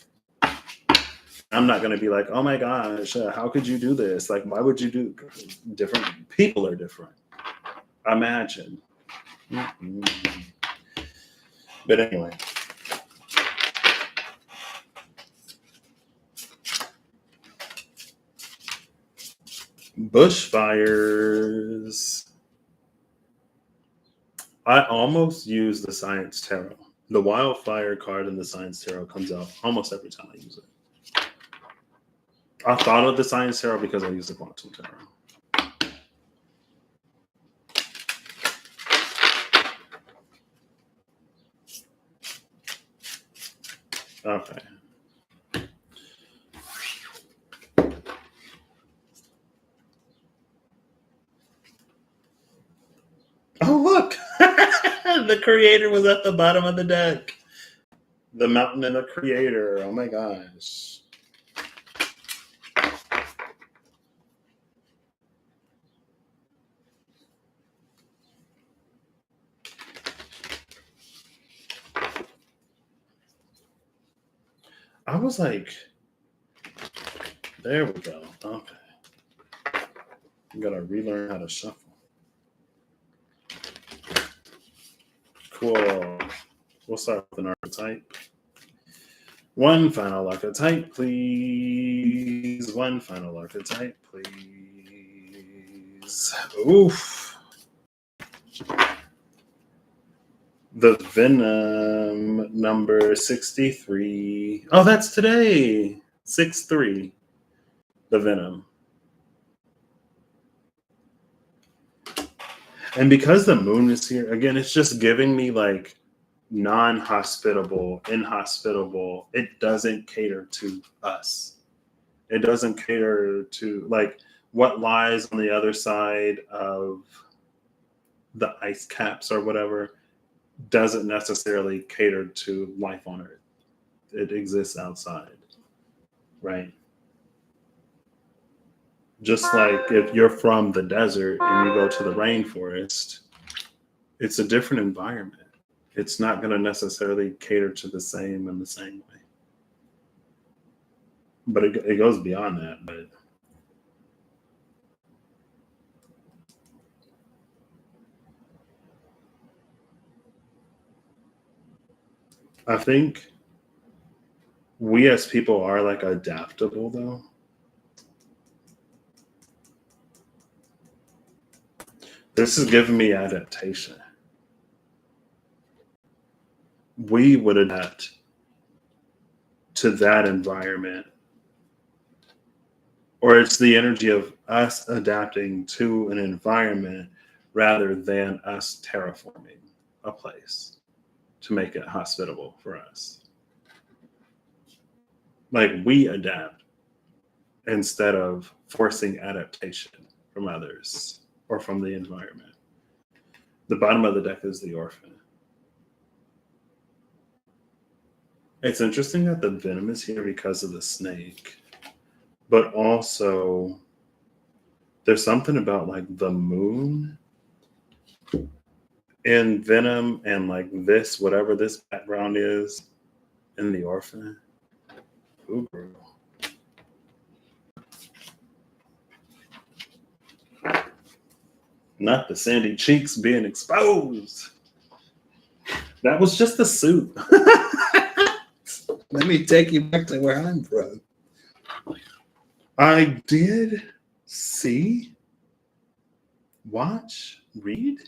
I'm not going to be like, oh my gosh, how could you do this? Like, why would you do different? People are different. Imagine. Mm-hmm. But anyway. Bushfires. I almost use the Science Tarot. The Wildfire card in the Science Tarot comes out almost every time I use it. I thought of the Science Tarot because I use the Quantum Tarot. Okay. Oh, look. The creator was at the bottom of the deck. The mountain and the creator. Oh my gosh. I was like, there we go. Okay. I'm going to relearn how to shuffle. Cool. We'll start with an archetype. One final archetype, please. One final archetype, please. Oof. The Venom number 63. Oh, that's today. 6-3. The Venom. And because the moon is here, again, it's just giving me like non-hospitable, inhospitable. It doesn't cater to us. It doesn't cater to like what lies on the other side of the ice caps or whatever. Doesn't necessarily cater to life on Earth. It exists outside, right? Just like if you're from the desert and you go to the rainforest, it's a different environment. It's not going to necessarily cater to the same in the same way. But it goes beyond that. But I think we as people are like adaptable though. This is giving me adaptation. We would adapt to that environment. Or it's the energy of us adapting to an environment rather than us terraforming a place to make it hospitable for us. Like we adapt instead of forcing adaptation from others or from the environment. The bottom of the deck is the Orphan. It's interesting that the Venom is here because of the snake, but also there's something about like the moon in Venom and like this, whatever this background is in the Orphan. Ooh, girl. Not the sandy cheeks being exposed. That was just a suit. Let me take you back to where I'm from. I did see, watch, read.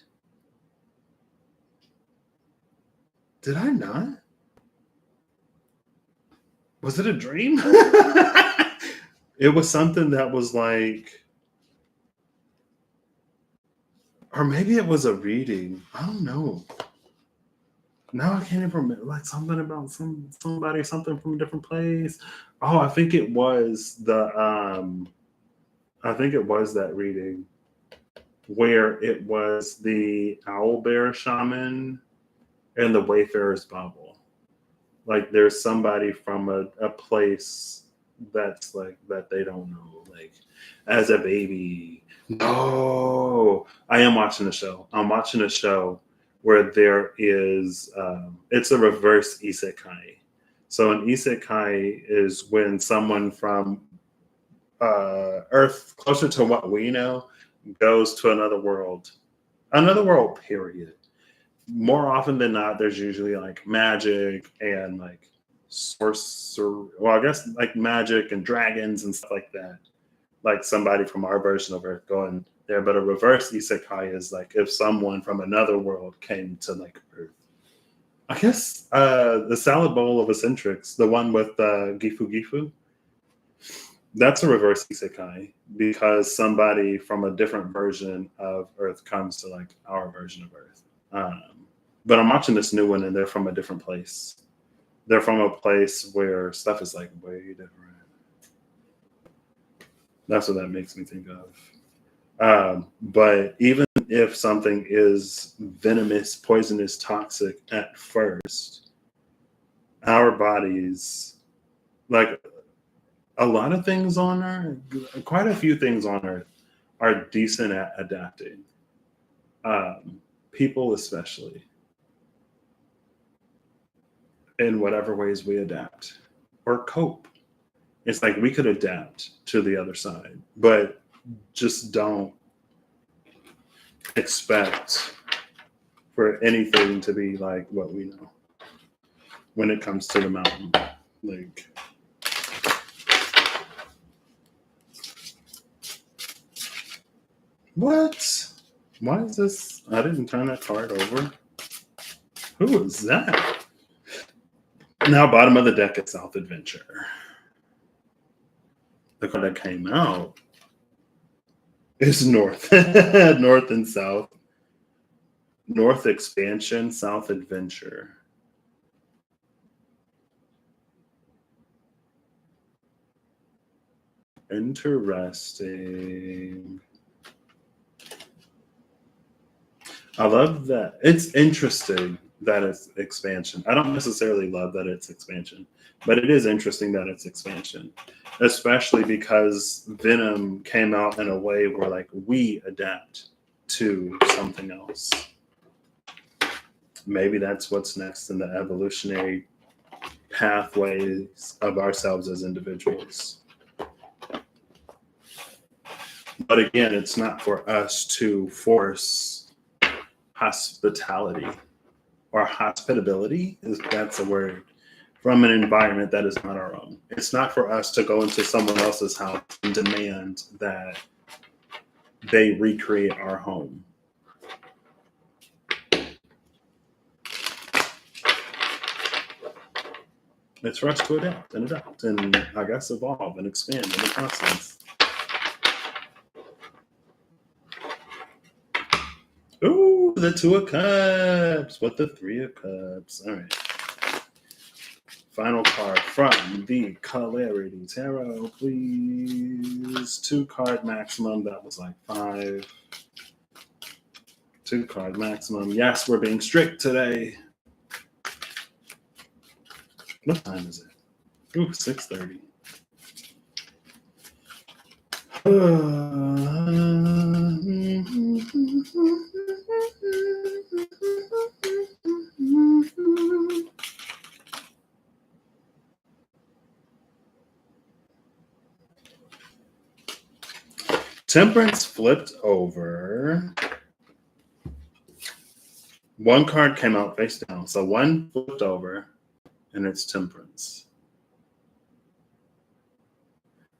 Did I not? Was it a dream? It was something that was like, or maybe it was a reading. I don't know. Now I can't even remember. Like something about somebody, something from a different place. Oh, I think it was I think it was that reading where it was the owl bear shaman and the Wayfarer's Bible. Like there's somebody from a place that's like that they don't know. Like as a baby. No, I am watching a show. I'm watching a show where there is it's a reverse isekai. So an isekai is when someone from Earth, closer to what we know, goes to another world. Period. More often than not, there's usually like magic and like sorcery. Well, I guess like magic and dragons and stuff like that. Like somebody from our version of Earth going there, but a reverse isekai is like if someone from another world came to like Earth. I guess the salad bowl of eccentrics, the one with Gifu Gifu, that's a reverse isekai because somebody from a different version of Earth comes to like our version of Earth. But I'm watching this new one and they're from a different place. They're from a place where stuff is like way different. That's what that makes me think of. But even if something is venomous, poisonous, toxic at first, our bodies, like a lot of things on Earth, quite a few things on Earth are decent at adapting. People especially, in whatever ways we adapt or cope. It's like we could adapt to the other side, but just don't expect for anything to be like what we know when it comes to the mountain. Like, what? Why is this? I didn't turn that card over. Who was that? Now, bottom of the deck at South Adventure. The card that came out is North. North and South. North Expansion, South Adventure. Interesting. I love that. It's interesting that it's expansion. I don't necessarily love that it's expansion, but it is interesting that it's expansion, especially because Venom came out in a way where like we adapt to something else. Maybe that's what's next in the evolutionary pathways of ourselves as individuals. But again, it's not for us to force hospitality or hospitability, if that's a word, from an environment that is not our own. It's not for us to go into someone else's house and demand that they recreate our home. It's for us to adapt and I guess evolve and expand in the process. Ooh, the Two of Cups with the Three of Cups. All right. Final card from the Clarity Tarot, please. 2-card maximum. That was like 5. 2-card maximum. Yes, we're being strict today. What time is it? Ooh, 6:30. Temperance flipped over. One card came out face down. So one flipped over, and it's Temperance.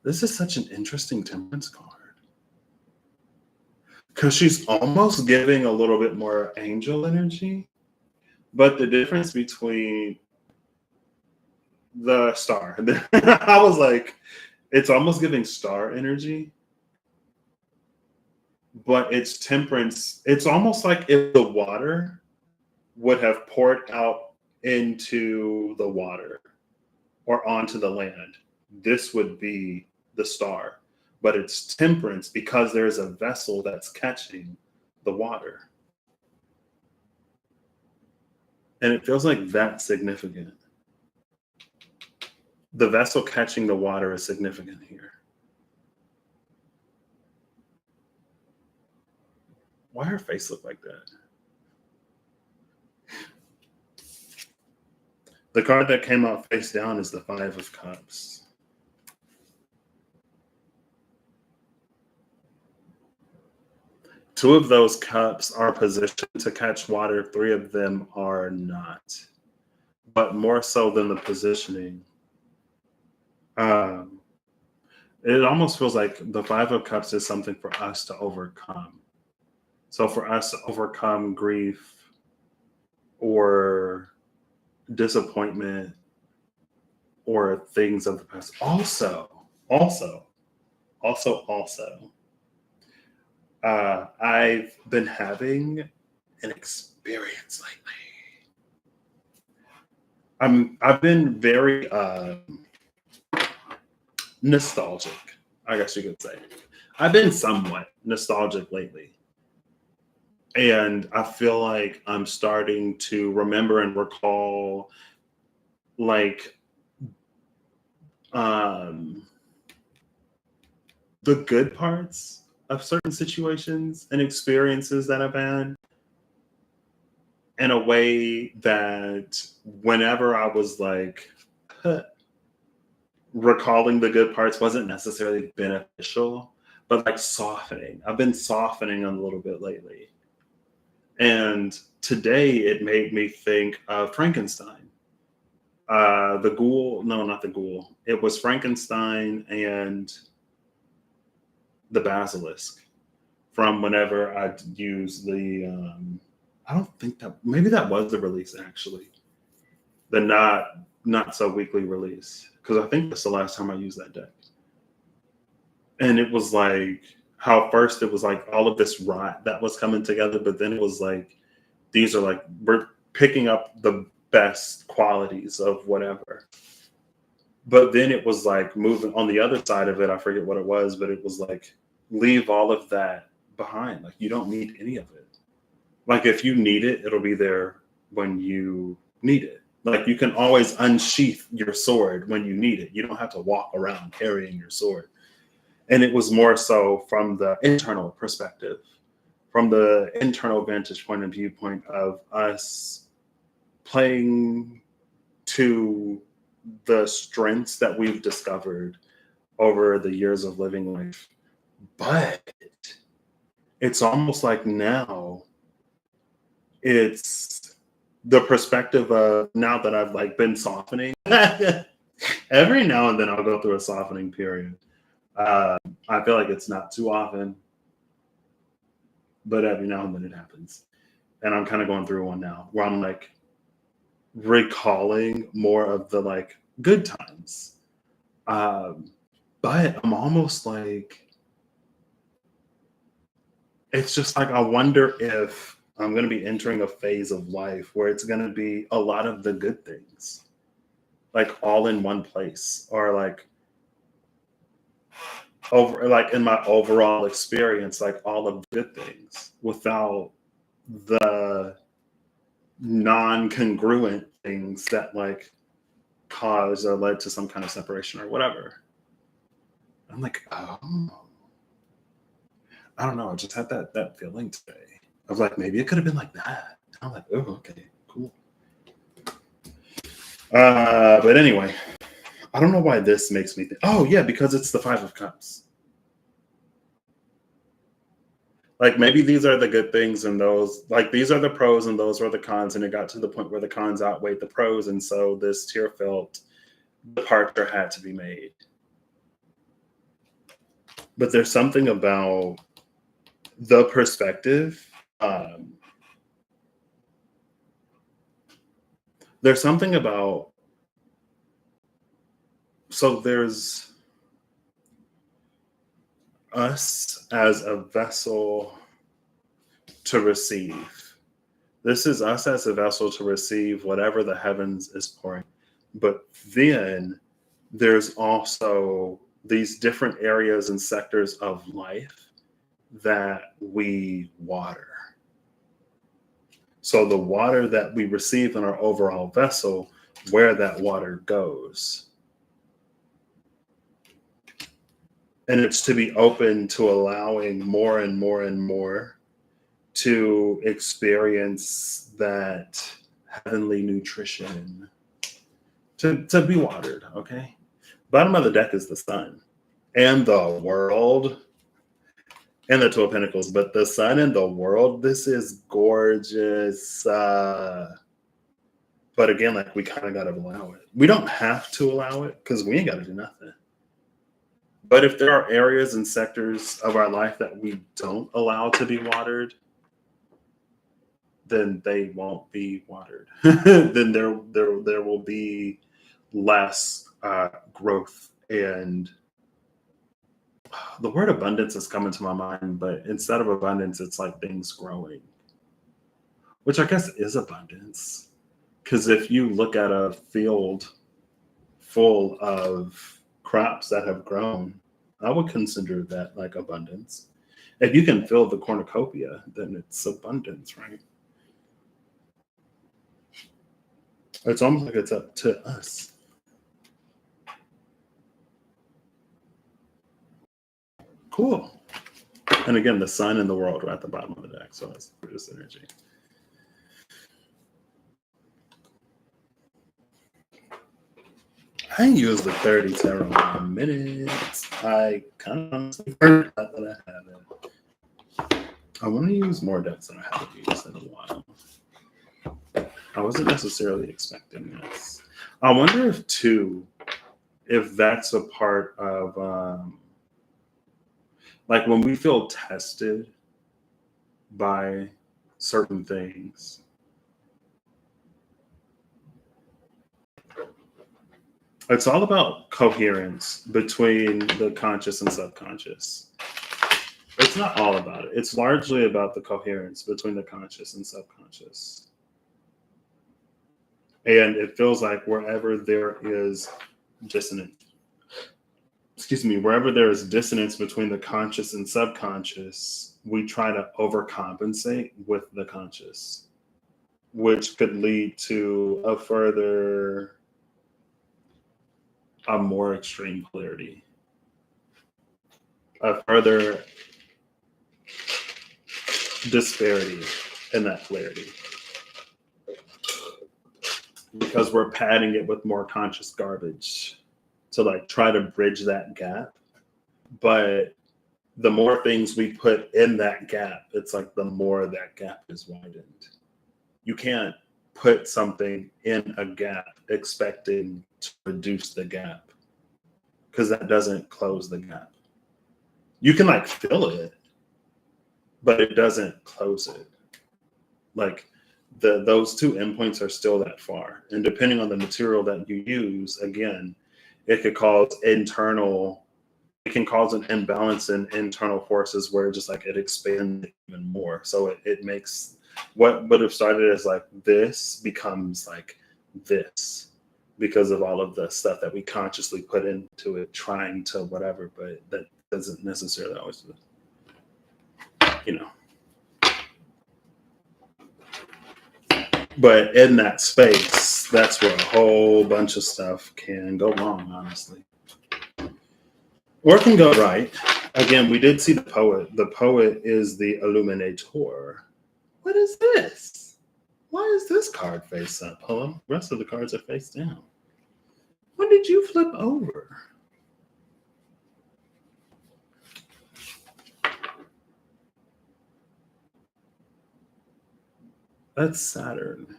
This is such an interesting Temperance card. Because she's almost giving a little bit more angel energy. But the difference between the star, I was like, it's almost giving star energy. But it's Temperance. It's almost like if the water would have poured out into the water or onto the land, this would be the star. But it's Temperance because there's a vessel that's catching the water. And it feels like that's significant. The vessel catching the water is significant here. Why her face look like that? The card that came out face down is the Five of Cups. Two of those cups are positioned to catch water. Three of them are not. But more so than the positioning, it almost feels like the Five of Cups is something for us to overcome. So for us to overcome grief or disappointment or things of the past. Also, I've been having an experience lately. I've been very nostalgic, I guess you could say. I've been somewhat nostalgic lately. And I feel like I'm starting to remember and recall like the good parts of certain situations and experiences that I've had in a way that whenever I was like recalling the good parts wasn't necessarily beneficial, but like softening. I've been softening a little bit lately. And today it made me think of Frankenstein. The ghoul, no, not the ghoul. It was Frankenstein and the basilisk from whenever I used the, I don't think that, maybe that was the release actually. The not so weekly release. Because I think that's the last time I used that deck. And it was like, how first it was like all of this rot that was coming together, but then it was like, these are like, we're picking up the best qualities of whatever. But then it was like moving on the other side of it. I forget what it was, but it was like, leave all of that behind. Like, you don't need any of it. Like, if you need it, it'll be there when you need it. Like, you can always unsheath your sword when you need it. You don't have to walk around carrying your sword. And it was more so from the internal perspective, from the internal vantage point and viewpoint of us playing to the strengths that we've discovered over the years of living life. But it's almost like now it's the perspective of, now that I've like been softening, every now and then I'll go through a softening period. I feel like it's not too often, but every now and then it happens. And I'm kind of going through one now where I'm like recalling more of the like good times. But I'm almost like, it's just like, I wonder if I'm going to be entering a phase of life where it's going to be a lot of the good things, like all in one place, or like over, like in my overall experience, like all of the good things without the non-congruent things that like caused or led to some kind of separation or whatever. I'm like, oh, I don't know. I just had that feeling today. I was like, maybe it could have been like that. I'm like, oh, okay, cool. But anyway, I don't know why this makes me think. Oh, yeah, because it's the Five of Cups. Like maybe these are the good things and those, like these are the pros and those were the cons, and it got to the point where the cons outweighed the pros, and so this tear felt departure had to be made. But there's something about the perspective. There's something about, so there's us as a vessel to receive. This is us as a vessel to receive whatever the heavens is pouring. But then there's also these different areas and sectors of life that we water. So the water that we receive in our overall vessel, where that water goes. And it's to be open to allowing more and more and more to experience that heavenly nutrition, to be watered, okay? Bottom of the deck is the sun and the world and the Two of Pentacles, but the sun and the world, this is gorgeous. But again, like we kind of got to allow it. We don't have to allow it because we ain't got to do nothing. But if there are areas and sectors of our life that we don't allow to be watered, then they won't be watered. Then there will be less growth. And the word abundance is coming to my mind, but instead of abundance, it's like things growing, which I guess is abundance. Because if you look at a field full of crops that have grown, I would consider that like abundance. If you can fill the cornucopia, then it's abundance, right? It's almost like it's up to us. Cool. And again, the sun and the world are at the bottom of the deck, so it's this energy. I ain't used the 30 tarot in a minute. I kind of honestly forgot that I have it. I want to use more decks than I haven't used in a while. I wasn't necessarily expecting this. I wonder if that's a part of like when we feel tested by certain things. It's all about coherence between the conscious and subconscious. It's not all about it. It's largely about the coherence between the conscious and subconscious. And it feels like wherever there is dissonance, wherever there is dissonance between the conscious and subconscious, we try to overcompensate with the conscious, which could lead to a more extreme polarity, a further disparity in that polarity. Because we're padding it with more conscious garbage to like try to bridge that gap. But the more things we put in that gap, it's like the more that gap is widened. You can't put something in a gap expecting to reduce the gap, because that doesn't close the gap. You can like fill it, but it doesn't close it. Like those two endpoints are still that far. And depending on the material that you use, again, it can cause an imbalance in internal forces where just like it expands even more. So it makes what would have started as like this becomes like this, because of all of the stuff that we consciously put into it, trying to whatever, but that doesn't necessarily always, But in that space, that's where a whole bunch of stuff can go wrong, honestly. Or can go right. Again, we did see the poet. The poet is the illuminator. What is this? Why is this card face up? Hello? The rest of the cards are face down. When did you flip over? That's Saturn.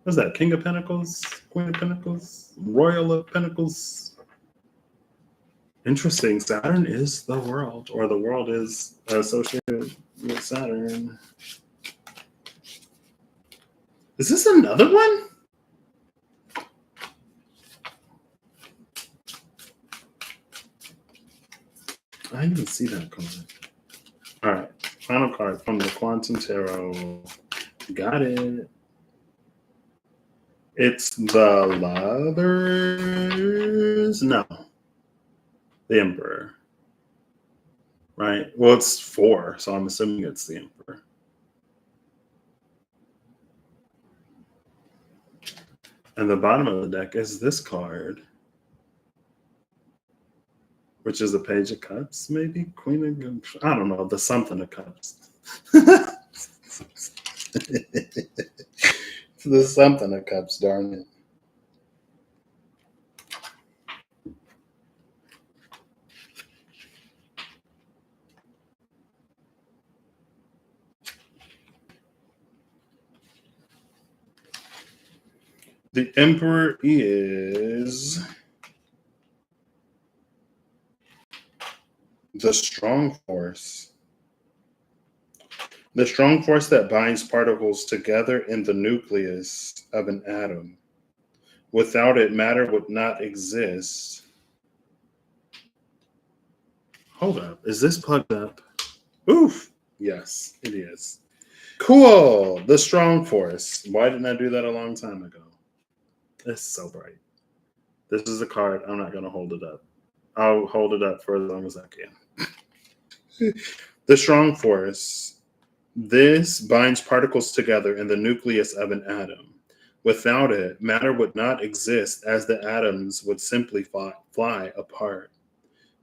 What's that? King of Pentacles? Queen of Pentacles? Royal of Pentacles? Interesting. Saturn is the world, or the world is associated with Saturn. Is this another one? I didn't even see that card. All right. Final card from the Quantum Tarot. Got it. It's the Lovers. No. The Emperor. Right? Well, it's 4, so I'm assuming it's the Emperor. And the bottom of the deck is this card, which is the Page of Cups, maybe? Queen of Cups. I don't know. The something of Cups. The something of Cups, darn it. The Emperor is the strong force. The strong force that binds particles together in the nucleus of an atom. Without it, matter would not exist. Hold up. Is this plugged up? Oof. Yes, it is. Cool. The strong force. Why didn't I do that a long time ago? It's so bright. This is a card. I'm not going to hold it up. I'll hold it up for as long as I can. The strong force. This binds particles together in the nucleus of an atom. Without it, matter would not exist, as the atoms would simply fly apart.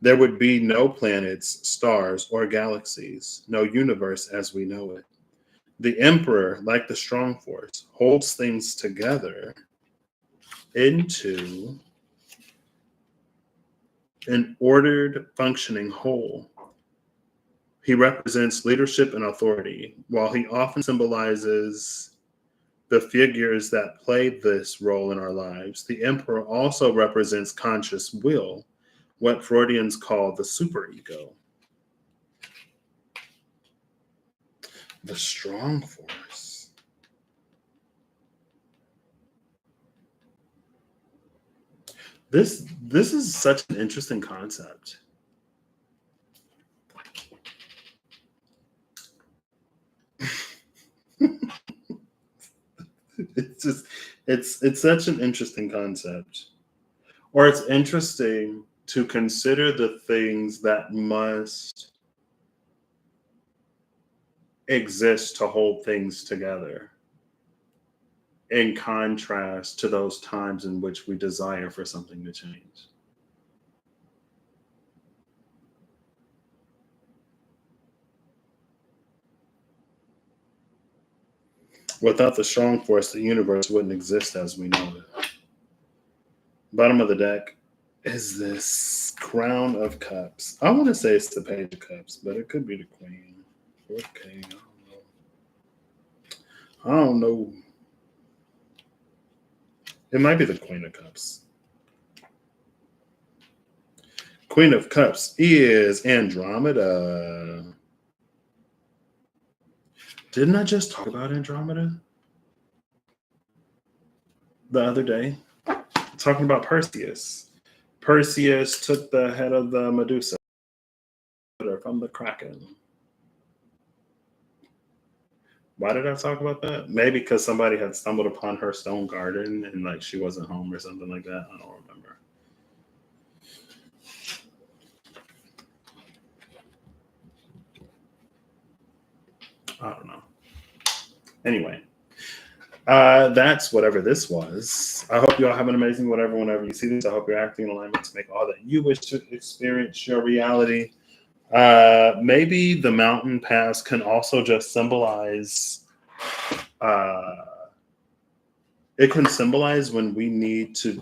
There would be no planets, stars, or galaxies, no universe as we know it. The Emperor, like the strong force, holds things together into an ordered, functioning whole. He represents leadership and authority. While he often symbolizes the figures that play this role in our lives, the Emperor also represents conscious will, what Freudians call the superego. The strong force. This is such an interesting concept. It's such an interesting concept. Or it's interesting to consider the things that must exist to hold things together, in contrast to those times in which we desire for something to change. Without the strong force, the universe wouldn't exist as we know it. Bottom of the deck is this Crown of Cups. I want to say it's the Page of Cups, but it could be the Queen. Okay, I don't know. It might be the Queen of Cups. Queen of Cups is Andromeda. Didn't I just talk about Andromeda the other day? Talking about Perseus. Perseus took the head of the Medusa from the Kraken. Why did I talk about that? Maybe because somebody had stumbled upon her stone garden and like she wasn't home or something like that. I don't remember. I don't know. Anyway, that's whatever this was. I hope you all have an amazing whenever you see this. I hope you're acting in alignment to make all that you wish to experience your reality. Maybe the mountain pass can also just symbolize, it can symbolize when we need to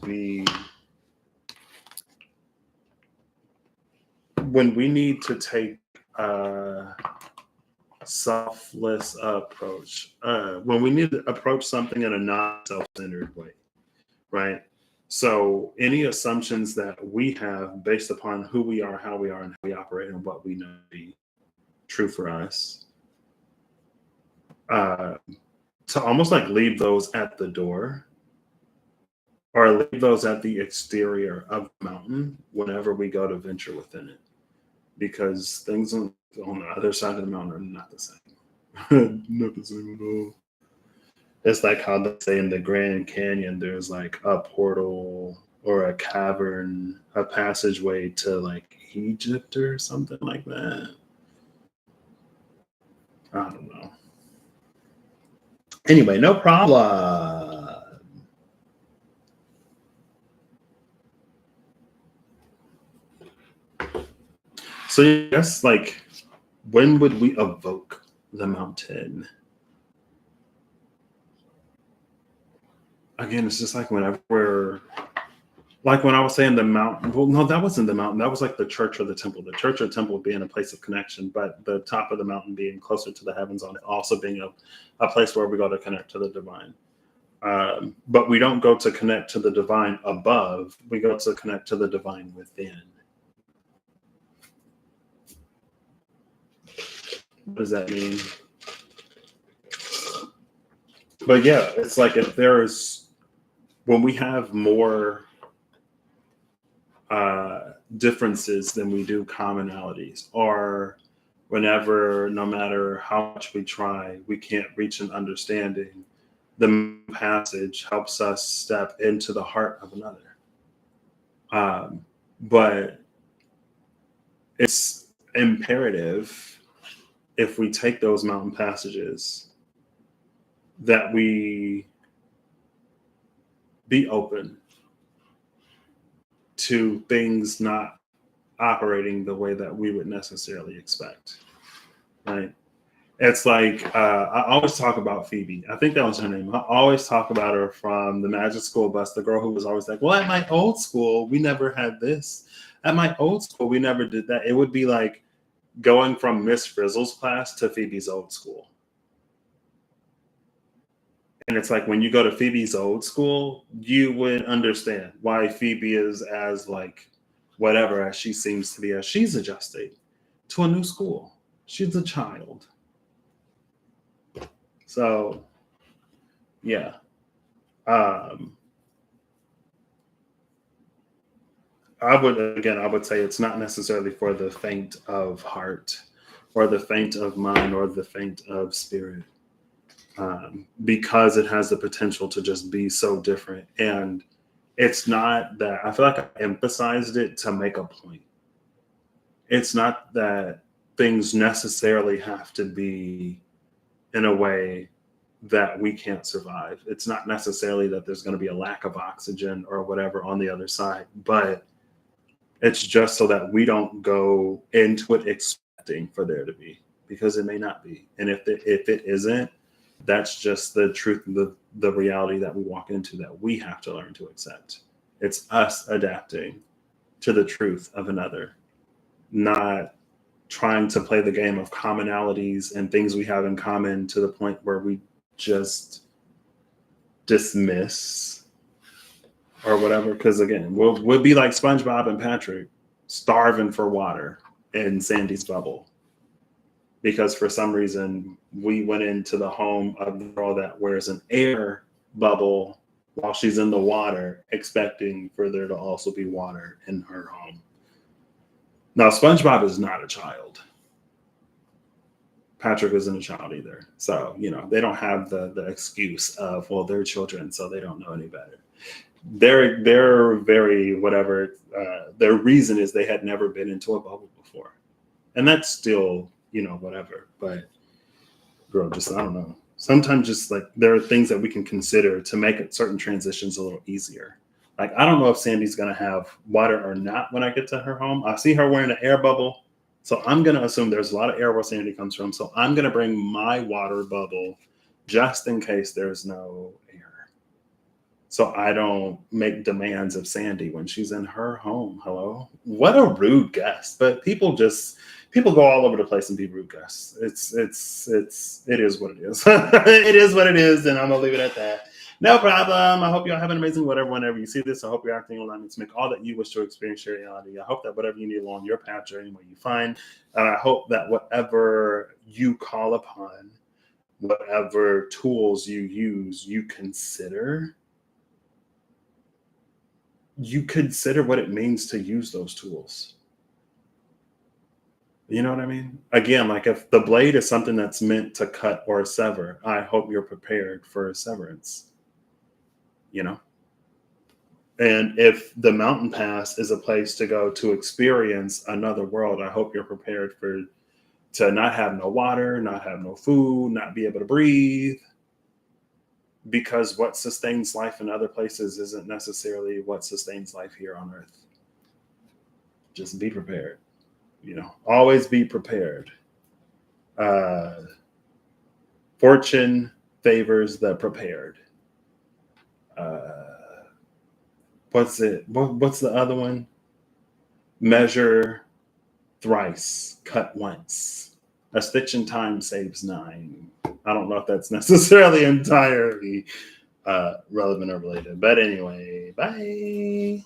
take selfless approach. When we need to approach something in a not self-centered way, right? So any assumptions that we have based upon who we are, how we are, and how we operate, and what we know to be true for us, uh, to almost like leave those at the door or leave those at the exterior of the mountain whenever we go to venture within it, because things on the other side of the mountain are not the same. Not the same at all. It's like how they say in the Grand Canyon, there's like a portal or a cavern, a passageway to like Egypt or something like that. I don't know. Anyway, no problem. So yes, like when would we evoke the mountain? Again, it's just like whenever we're like when I was saying the mountain. Well, no, that wasn't the mountain. That was like the church or the temple. The church or temple being a place of connection, but the top of the mountain being closer to the heavens on it, also being a place where we go to connect to the divine. But we don't go to connect to the divine above. We go to connect to the divine within. What does that mean? But yeah, it's like if there's when we have more differences than we do commonalities, or whenever, no matter how much we try, we can't reach an understanding, the passage helps us step into the heart of another. But it's imperative, if we take those mountain passages, that we be open to things not operating the way that we would necessarily expect, right? It's like I always talk about Phoebe. I think that was her name. I always talk about her from the Magic School Bus, the girl who was always like, well, at my old school, we never had this. At my old school, we never did that. It would be like going from Miss Frizzle's class to Phoebe's old school. And it's like when you go to Phoebe's old school, you would understand why Phoebe is as like whatever as she seems to be, as she's adjusting to a new school. She's a child. So yeah. I would say it's not necessarily for the faint of heart or the faint of mind or the faint of spirit. Because it has the potential to just be so different. And it's not that I feel like I emphasized it to make a point. It's not that things necessarily have to be in a way that we can't survive. It's not necessarily that there's going to be a lack of oxygen or whatever on the other side, but it's just so that we don't go into it expecting for there to be, because it may not be. And if it isn't, that's just the truth, the reality that we walk into, that we have to learn to accept. It's us adapting to the truth of another, not trying to play the game of commonalities and things we have in common to the point where we just dismiss or whatever. Because again, we'll be like SpongeBob and Patrick starving for water in Sandy's bubble, because for some reason we went into the home of the girl that wears an air bubble while she's in the water, expecting for there to also be water in her home. Now, SpongeBob is not a child. Patrick isn't a child either. So, they don't have the excuse of, well, they're children, so they don't know any better. They're very whatever. Their reason is they had never been into a bubble before. And that's still, whatever. But girl, just, I don't know. Sometimes just like there are things that we can consider to make it certain transitions a little easier. Like, I don't know if Sandy's going to have water or not when I get to her home. I see her wearing an air bubble. So I'm going to assume there's a lot of air where Sandy comes from. So I'm going to bring my water bubble just in case there's no air. So I don't make demands of Sandy when she's in her home. Hello? What a rude guest. But people just, people go all over the place and be rude, guys. It is what it is. It is what it is, and I'm gonna leave it at that. No problem. I hope y'all have an amazing whenever you see this. I hope you're acting in alignment to make all that you wish to experience your reality. I hope that whatever you need along your path or anywhere you find, and I hope that whatever you call upon, whatever tools you use, you consider what it means to use those tools. You know what I mean? Again, like if the blade is something that's meant to cut or sever, I hope you're prepared for a severance. You know? And if the mountain pass is a place to go to experience another world, I hope you're prepared to not have no water, not have no food, not be able to breathe. Because what sustains life in other places isn't necessarily what sustains life here on Earth. Just be prepared. You know, always be prepared. Fortune favors the prepared. What's the other one? Measure thrice, cut once. A stitch in time saves 9. I don't know if that's necessarily entirely relevant or related. But anyway, bye.